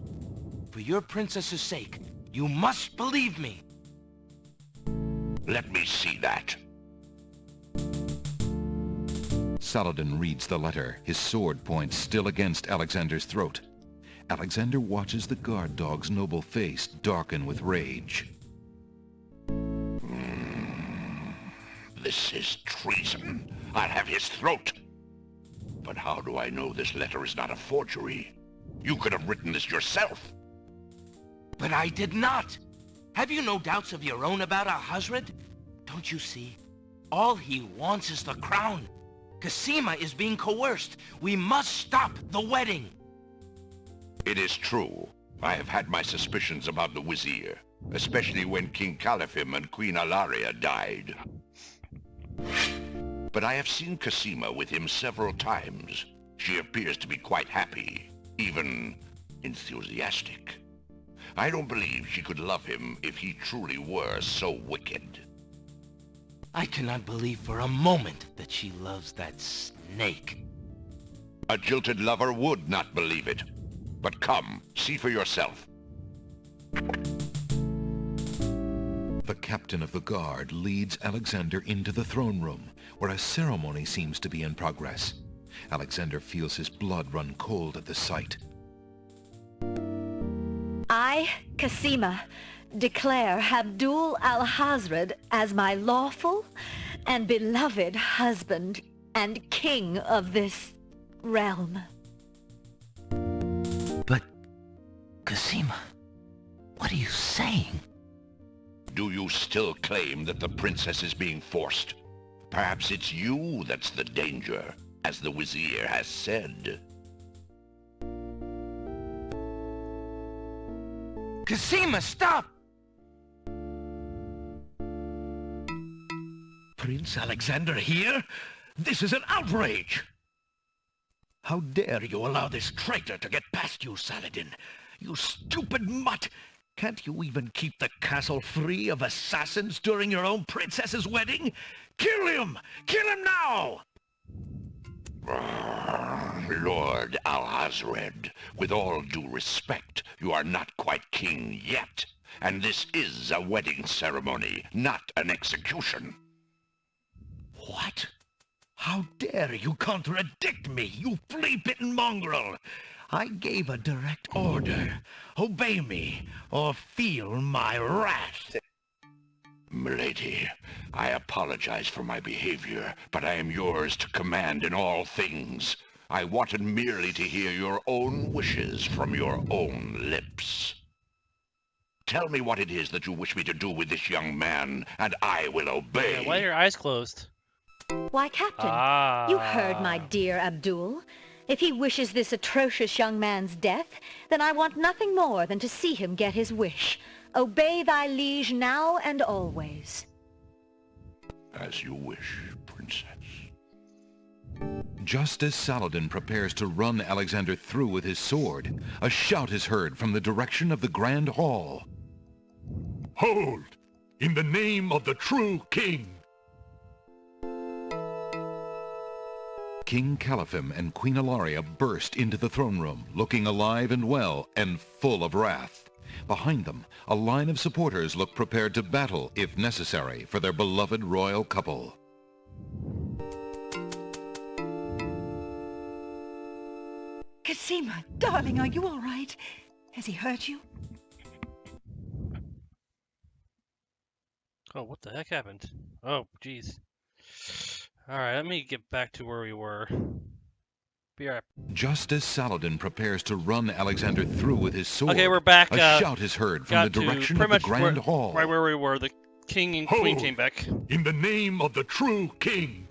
For your princess's sake, you must believe me. Let me see that. Saladin reads the letter, his sword points still against Alexander's throat. Alexander watches the guard dog's noble face darken with rage. This is treason. I'll have his throat. But how do I know this letter is not a forgery? You could have written this yourself. But I did not. Have you no doubts of your own about Al-Hazred? Don't you see? All he wants is the crown. Cassima is being coerced. We must stop the wedding. It is true. I have had my suspicions about the Wazir, especially when King Califim and Queen Alaria died. But I have seen Cassima with him several times. She appears to be quite happy, even enthusiastic. I don't believe she could love him if he truly were so wicked. I cannot believe for a moment that she loves that snake. A jilted lover would not believe it. But come, see for yourself. The captain of the guard leads Alexander into the throne room, where a ceremony seems to be in progress. Alexander feels his blood run cold at the sight. I, Cassima, declare Abdul al-Hazred as my lawful and beloved husband and king of this realm. But, Cassima, what are you saying? Do you still claim that the princess is being forced? Perhaps it's you that's the danger, as the Vizier has said. Cassima, stop! Prince Alexander here? This is an outrage! How dare you allow this traitor to get past you, Saladin? You stupid mutt! Can't you even keep the castle free of assassins during your own princess's wedding? Kill him! Kill him now! Lord Alhazred, with all due respect, you are not quite king yet, and this is a wedding ceremony, not an execution. What? How dare you contradict me, you flea-bitten mongrel! I gave a direct order. Obey me, or feel my wrath. Milady, I apologize for my behavior, but I am yours to command in all things. I wanted merely to hear your own wishes from your own lips. Tell me what it is that you wish me to do with this young man, and I will obey. Yeah, why are your eyes closed? Why, Captain, you heard my dear Abdul. If he wishes this atrocious young man's death, then I want nothing more than to see him get his wish. Obey thy liege now and always. As you wish, Princess. Just as Saladin prepares to run Alexander through with his sword, a shout is heard from the direction of the Grand Hall. Hold! In the name of the true king! King Caliphim and Queen Ilaria burst into the throne room, looking alive and well and full of wrath. Behind them, a line of supporters look prepared to battle, if necessary, for their beloved royal couple. Cassima, darling, are you all right? Has he hurt you? Oh, what the heck happened? Oh, jeez. Alright, let me get back to where we were. Be right. Just as Saladin prepares to run Alexander through with his sword, okay, we're back. A shout is heard from the direction of the Grand Hall. Right where we were. The king and queen came back. In the name of the true king!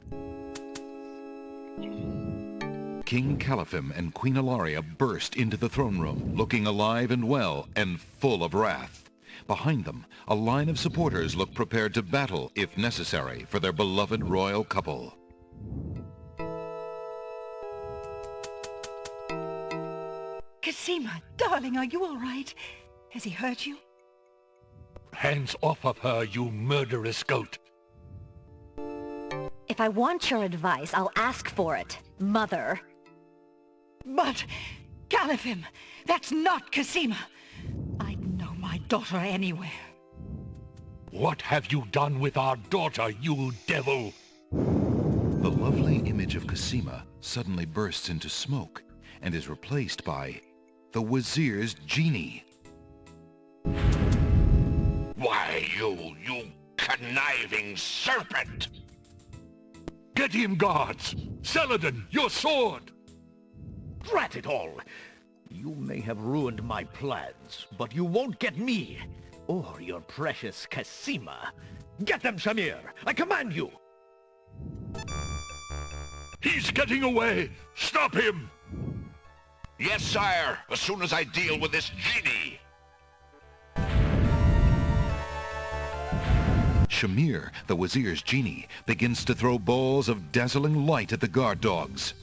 King Caliphim and Queen Ilaria burst into the throne room, looking alive and well and full of wrath. Behind them, a line of supporters look prepared to battle, if necessary, for their beloved royal couple. Cassima, darling, are you all right? Has he hurt you? Hands off of her, you murderous goat! If I want your advice, I'll ask for it, Mother. But, Caliphim, that's not Cassima. I'd know my daughter anywhere. What have you done with our daughter, you devil? The lovely image of Cassima suddenly bursts into smoke and is replaced by the Wazir's genie. Why, you conniving serpent! Get him, guards! Saladin, your sword! Drat it all! You may have ruined my plans, but you won't get me, or your precious Cassima. Get them, Shamir! I command you! He's getting away! Stop him! Yes, sire, as soon as I deal with this genie! Shamir, the Wazir's genie, begins to throw balls of dazzling light at the guard dogs.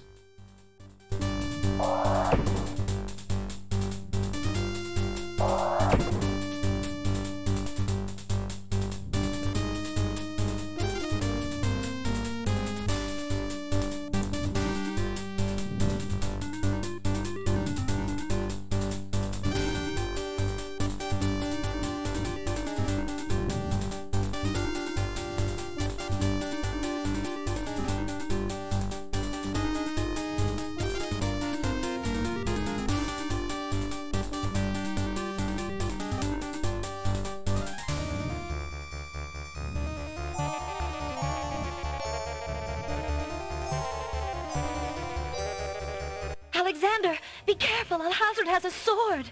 Be careful, Alhazred has a sword.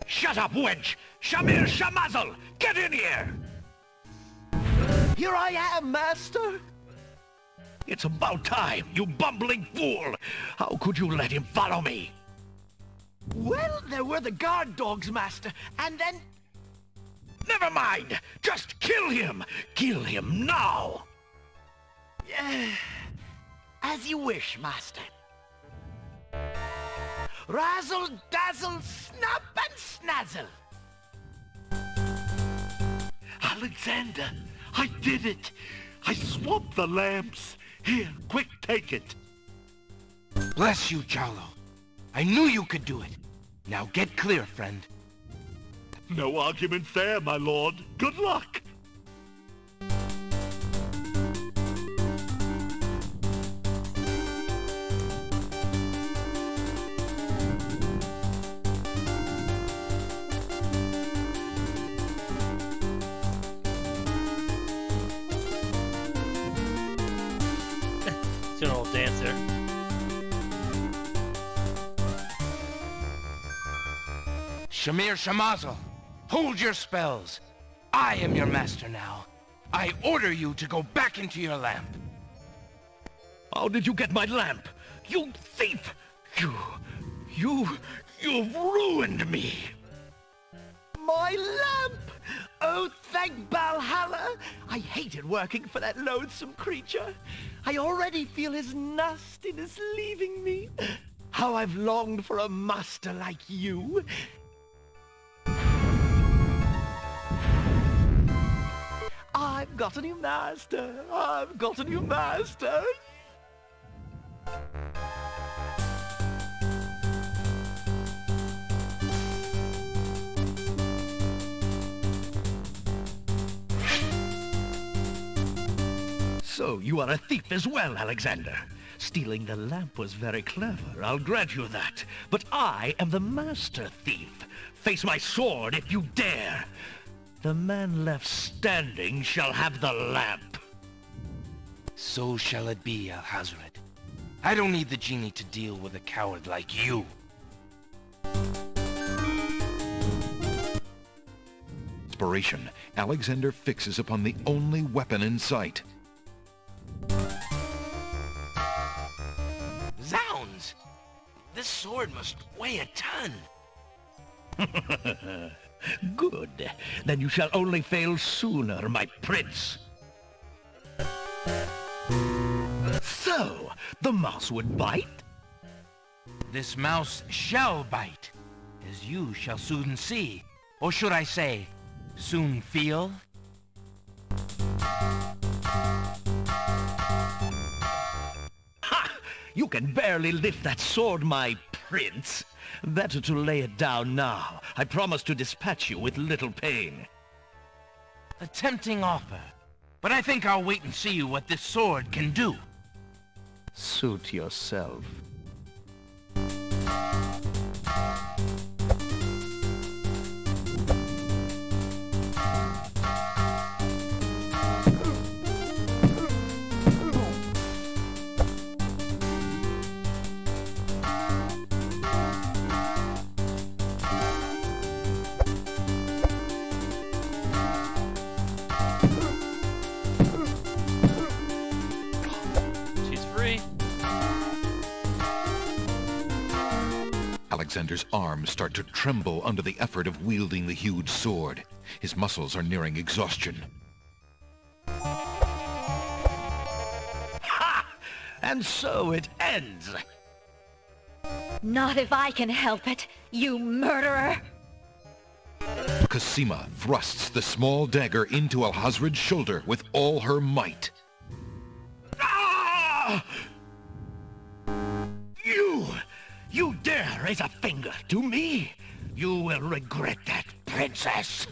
Shut up, wench! Shamir Shamazel! Get in here! Here I am, master! It's about time, you bumbling fool! How could you let him follow me? Well, there were the guard dogs, master, and then... Never mind! Just kill him! Kill him now! As you wish, master. Razzle, dazzle, snap and snazzle! Alexander, I did it! I swapped the lamps! Here, quick, take it! Bless you, Jalo. I knew you could do it. Now get clear, friend. No argument there, my lord. Good luck! Doing a little dance there. Shamir Shamazel, hold your spells. I am your master now. I order you to go back into your lamp. How did you get my lamp? You thief! You've ruined me! My lamp! Oh, thank Valhalla! I hated working for that loathsome creature. I already feel his nastiness leaving me. How I've longed for a master like you. I've got a new master. I've got a new master. So, you are a thief as well, Alexander. Stealing the lamp was very clever, I'll grant you that. But I am the master thief. Face my sword if you dare. The man left standing shall have the lamp. So shall it be, Alhazred. I don't need the genie to deal with a coward like you. Inspiration, Alexander fixes upon the only weapon in sight. Zounds! This sword must weigh a ton. Good. Then you shall only fail sooner, my prince. So, the mouse would bite? This mouse shall bite, as you shall soon see. Or should I say, soon feel? Ha! You can barely lift that sword, my prince. Better to lay it down now. I promise to dispatch you with little pain. A tempting offer, but I think I'll wait and see what this sword can do. Suit yourself. Alexander's arms start to tremble under the effort of wielding the huge sword. His muscles are nearing exhaustion. Ha! And so it ends. Not if I can help it, you murderer! Cosima thrusts the small dagger into Alhazred's shoulder with all her might. Ah! You dare raise a finger to me? You will regret that, princess.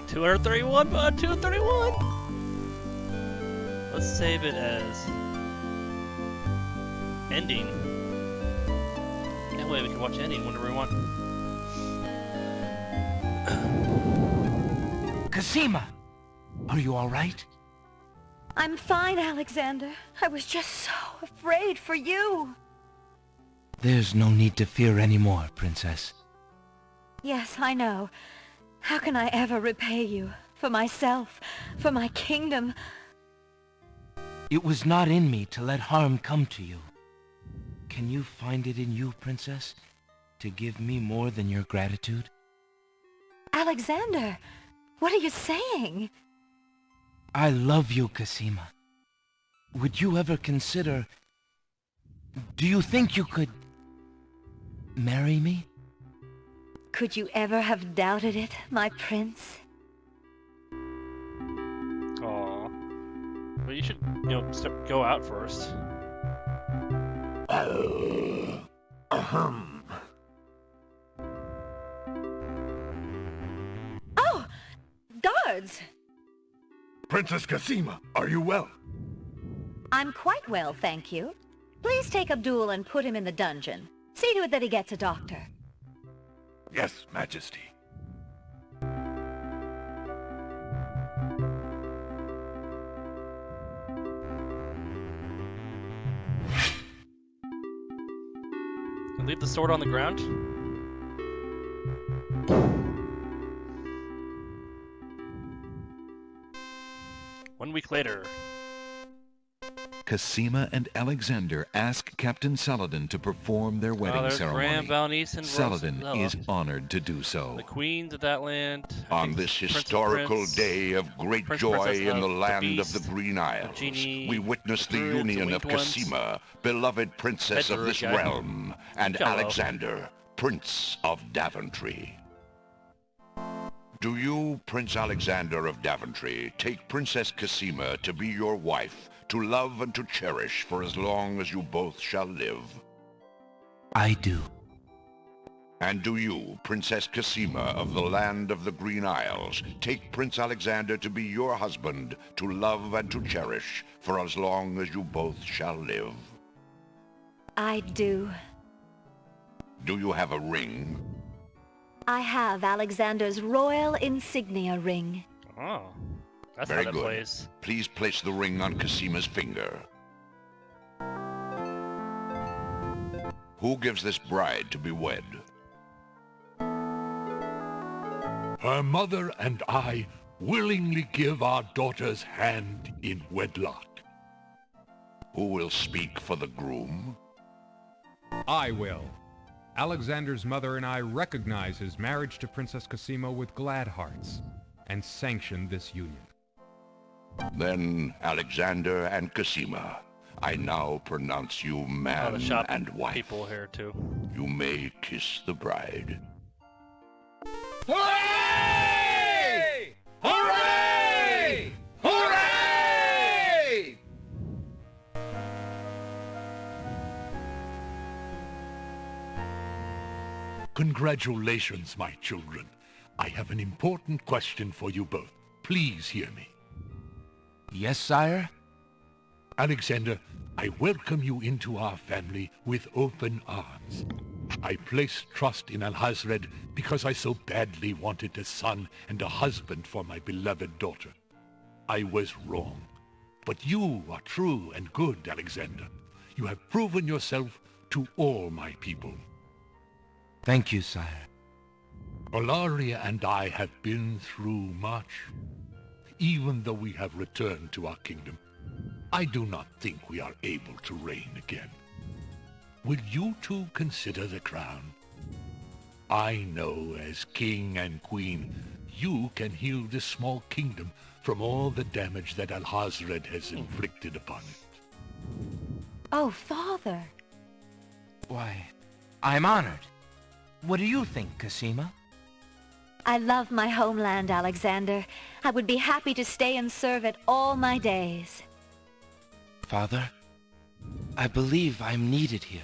$231, bud. $231. Let's save it as ending. That way we can watch ending whenever we want. Cosima, Are you all right? I'm fine, Alexander. I was just so afraid for you. There's no need to fear anymore, Princess. Yes, I know. How can I ever repay you? For myself, for my kingdom. It was not in me to let harm come to you. Can you find it in you, Princess, to give me more than your gratitude? Alexander, what are you saying? I love you, Cassima. Would you ever consider... Do you think you could... marry me? Could you ever have doubted it, my prince? Aw. Well, you should, go out first. Oh! Guards! Princess Cassima, are you well? I'm quite well, thank you. Please take Abdul and put him in the dungeon. See to it that he gets a doctor. Yes, Majesty. And leave the sword on the ground. 1 week later. Cassima and Alexander ask Captain Saladin to perform their wedding ceremony. Saladin is honored to do so. The queens of that land. On this historical day of great joy in the land of the Green Isles, we witness the union of Cassima, beloved princess of this realm, and Alexander, Prince of Daventry. Do you, Prince Alexander of Daventry, take Princess Cassima to be your wife, to love and to cherish for as long as you both shall live? I do. And do you, Princess Cassima of the land of the Green Isles, take Prince Alexander to be your husband, to love and to cherish for as long as you both shall live? I do. Do you have a ring? I have Alexander's royal insignia ring. Oh, that's very how that good. Plays. Please place the ring on Cassima's finger. Who gives this bride to be wed? Her mother and I willingly give our daughter's hand in wedlock. Who will speak for the groom? I will. Alexander's mother and I recognize his marriage to Princess Cassima with glad hearts, and sanction this union. Then, Alexander and Cassima, I now pronounce you man and wife. People here too. You may kiss the bride. Hooray! Hooray! Hooray! Congratulations, my children. I have an important question for you both. Please hear me. Yes, sire? Alexander, I welcome you into our family with open arms. I place trust in Alhazred because I so badly wanted a son and a husband for my beloved daughter. I was wrong. But you are true and good, Alexander. You have proven yourself to all my people. Thank you, sire. Olaria and I have been through much. Even though we have returned to our kingdom, I do not think we are able to reign again. Will you two consider the crown? I know as king and queen, you can heal this small kingdom from all the damage that Alhazred has inflicted upon it. Oh, father. Why, I'm honored. What do you think, Cassima? I love my homeland, Alexander. I would be happy to stay and serve it all my days. Father, I believe I'm needed here.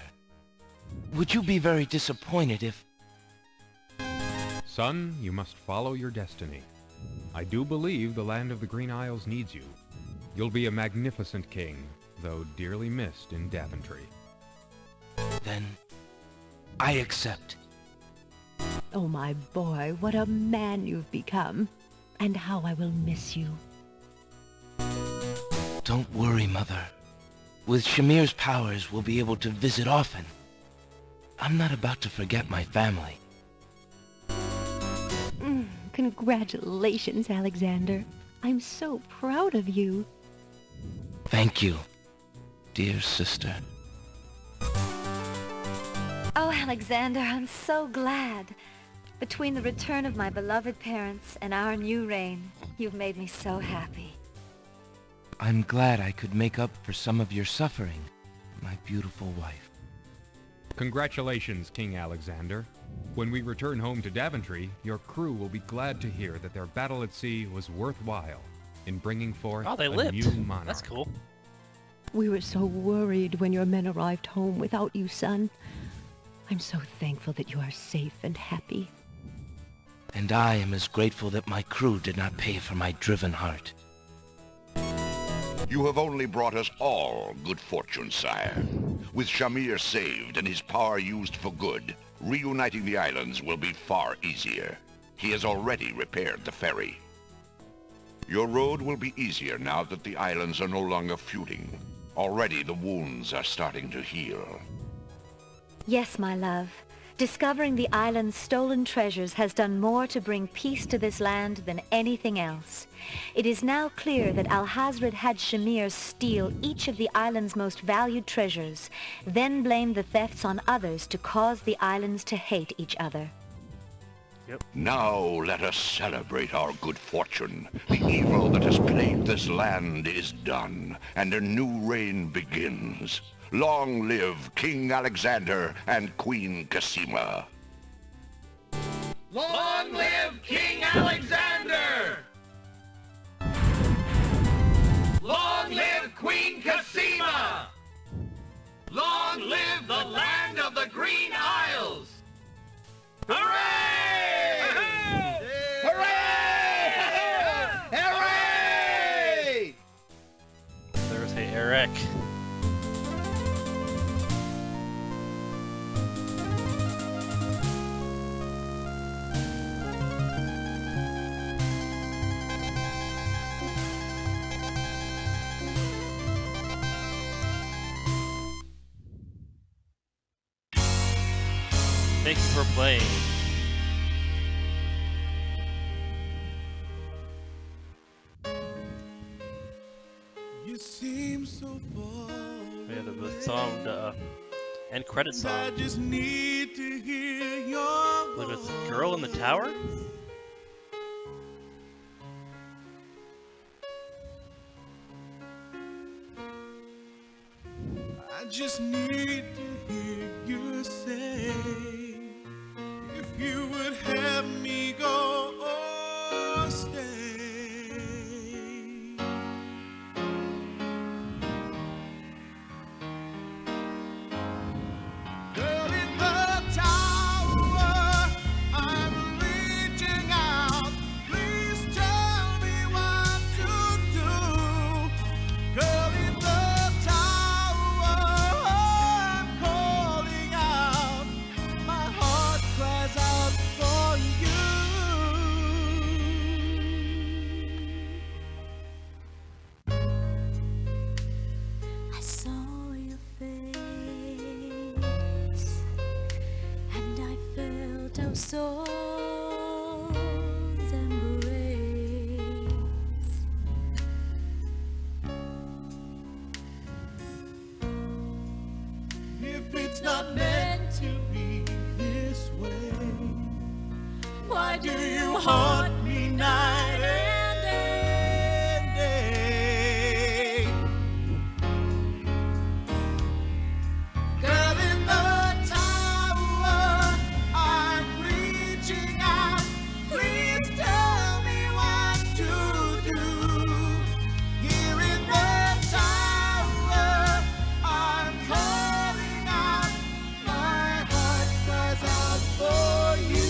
Would you be very disappointed if... Son, you must follow your destiny. I do believe the land of the Green Isles needs you. You'll be a magnificent king, though dearly missed in Daventry. Then, I accept. Oh, my boy, what a man you've become. And how I will miss you. Don't worry, Mother. With Shamir's powers, we'll be able to visit often. I'm not about to forget my family. Congratulations, Alexander. I'm so proud of you. Thank you, dear sister. Oh, Alexander, I'm so glad. Between the return of my beloved parents and our new reign, you've made me so happy. I'm glad I could make up for some of your suffering, my beautiful wife. Congratulations, King Alexander. When we return home to Daventry, your crew will be glad to hear that their battle at sea was worthwhile in bringing forth Oh, they a lived. new monarch. That's cool. We were so worried when your men arrived home without you, son. I'm so thankful that you are safe and happy. And I am as grateful that my crew did not pay for my driven heart. You have only brought us all good fortune, sire. With Shamir saved and his power used for good, reuniting the islands will be far easier. He has already repaired the ferry. Your road will be easier now that the islands are no longer feuding. Already the wounds are starting to heal. Yes, my love. Discovering the island's stolen treasures has done more to bring peace to this land than anything else. It is now clear that Alhazred had Shamir steal each of the island's most valued treasures, then blame the thefts on others to cause the islands to hate each other. Now let us celebrate our good fortune. The evil that has plagued this land is done, and a new reign begins. Long live King Alexander and Queen Cassima. Long live King Alexander! Long live Queen Cassima! Long live the land of the Green Isles! Hooray! Hooray! Hooray! There's a Eric. Thank you for playing. You seem so far. We had the song, end credit song. I just need to hear your Look, it's Girl in the Tower? I just need to hear you say if you would have me go or stay. Girl in the tower, I'm reaching out. Please tell me what to do. Girl in the tower, I'm calling out. My heart cries out for you. I saw your face, and I felt our souls embrace. If it's not meant to be this way, why do you haunt me night and day? Girl in the tower, I'm reaching out. Please tell me what to do. Here in the tower, I'm calling out. My heart cries out for you.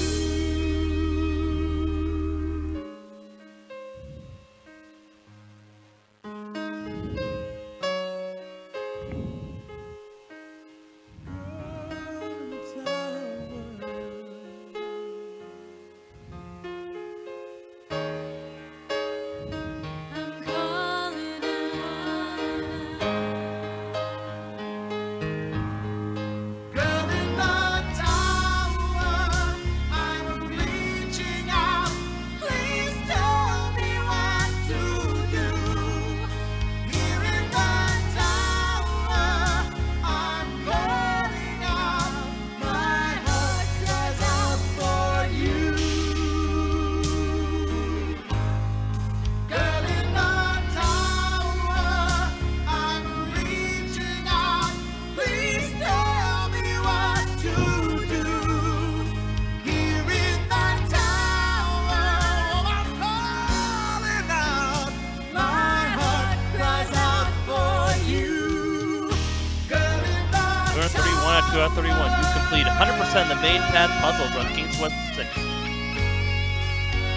one, you complete 100% of the main path puzzles on King's Quest 6.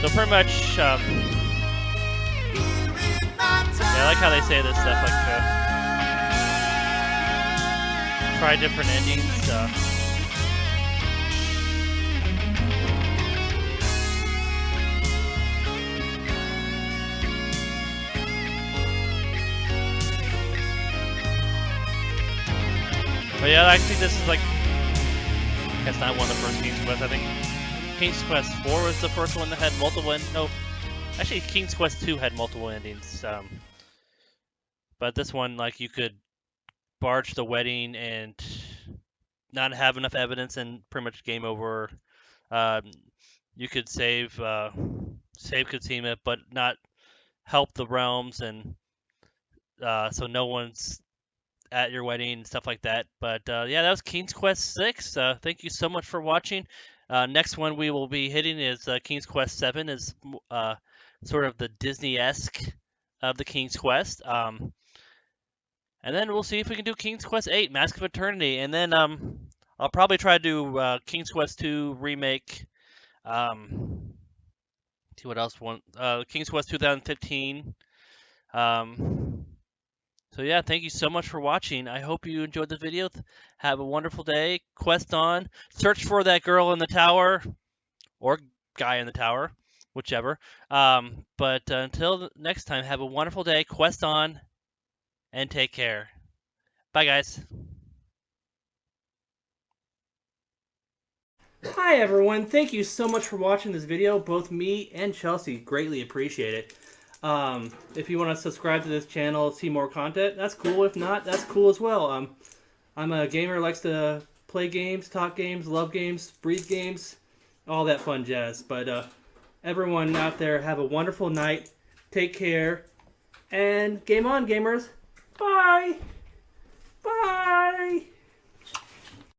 So pretty much, yeah, I like how they say this stuff, like, try different endings. But yeah, I think this is like, that's not one of the first King's Quest. I think King's Quest 4 was the first one that had multiple no, actually King's Quest 2 had multiple endings. But this one, like, you could barge the wedding and not have enough evidence and pretty much game over. You could save Cosima, but not help the realms, and so no one's at your wedding and stuff like that. But yeah, that was King's Quest 6. Thank you so much for watching. Next one we will be hitting is King's Quest 7, is sort of the Disney-esque of the King's Quest. And then we'll see if we can do King's Quest 8, Mask of Eternity. And then I'll probably try to do King's Quest 2 Remake. See what else. King's Quest 2015. So yeah, thank you so much for watching. I hope you enjoyed the video. Have a wonderful day. Quest on. Search for that girl in the tower. Or guy in the tower. Whichever. But until next time, have a wonderful day. Quest on. And take care. Bye, guys. Hi, everyone. Thank you so much for watching this video. Both me and Chelsea greatly appreciate it. If you want to subscribe to this channel, see more content, that's cool. If not, that's cool as well. I'm a gamer who likes to play games, talk games, love games, breathe games, all that fun jazz. But everyone out there, have a wonderful night. Take care. And game on, gamers. Bye. Bye.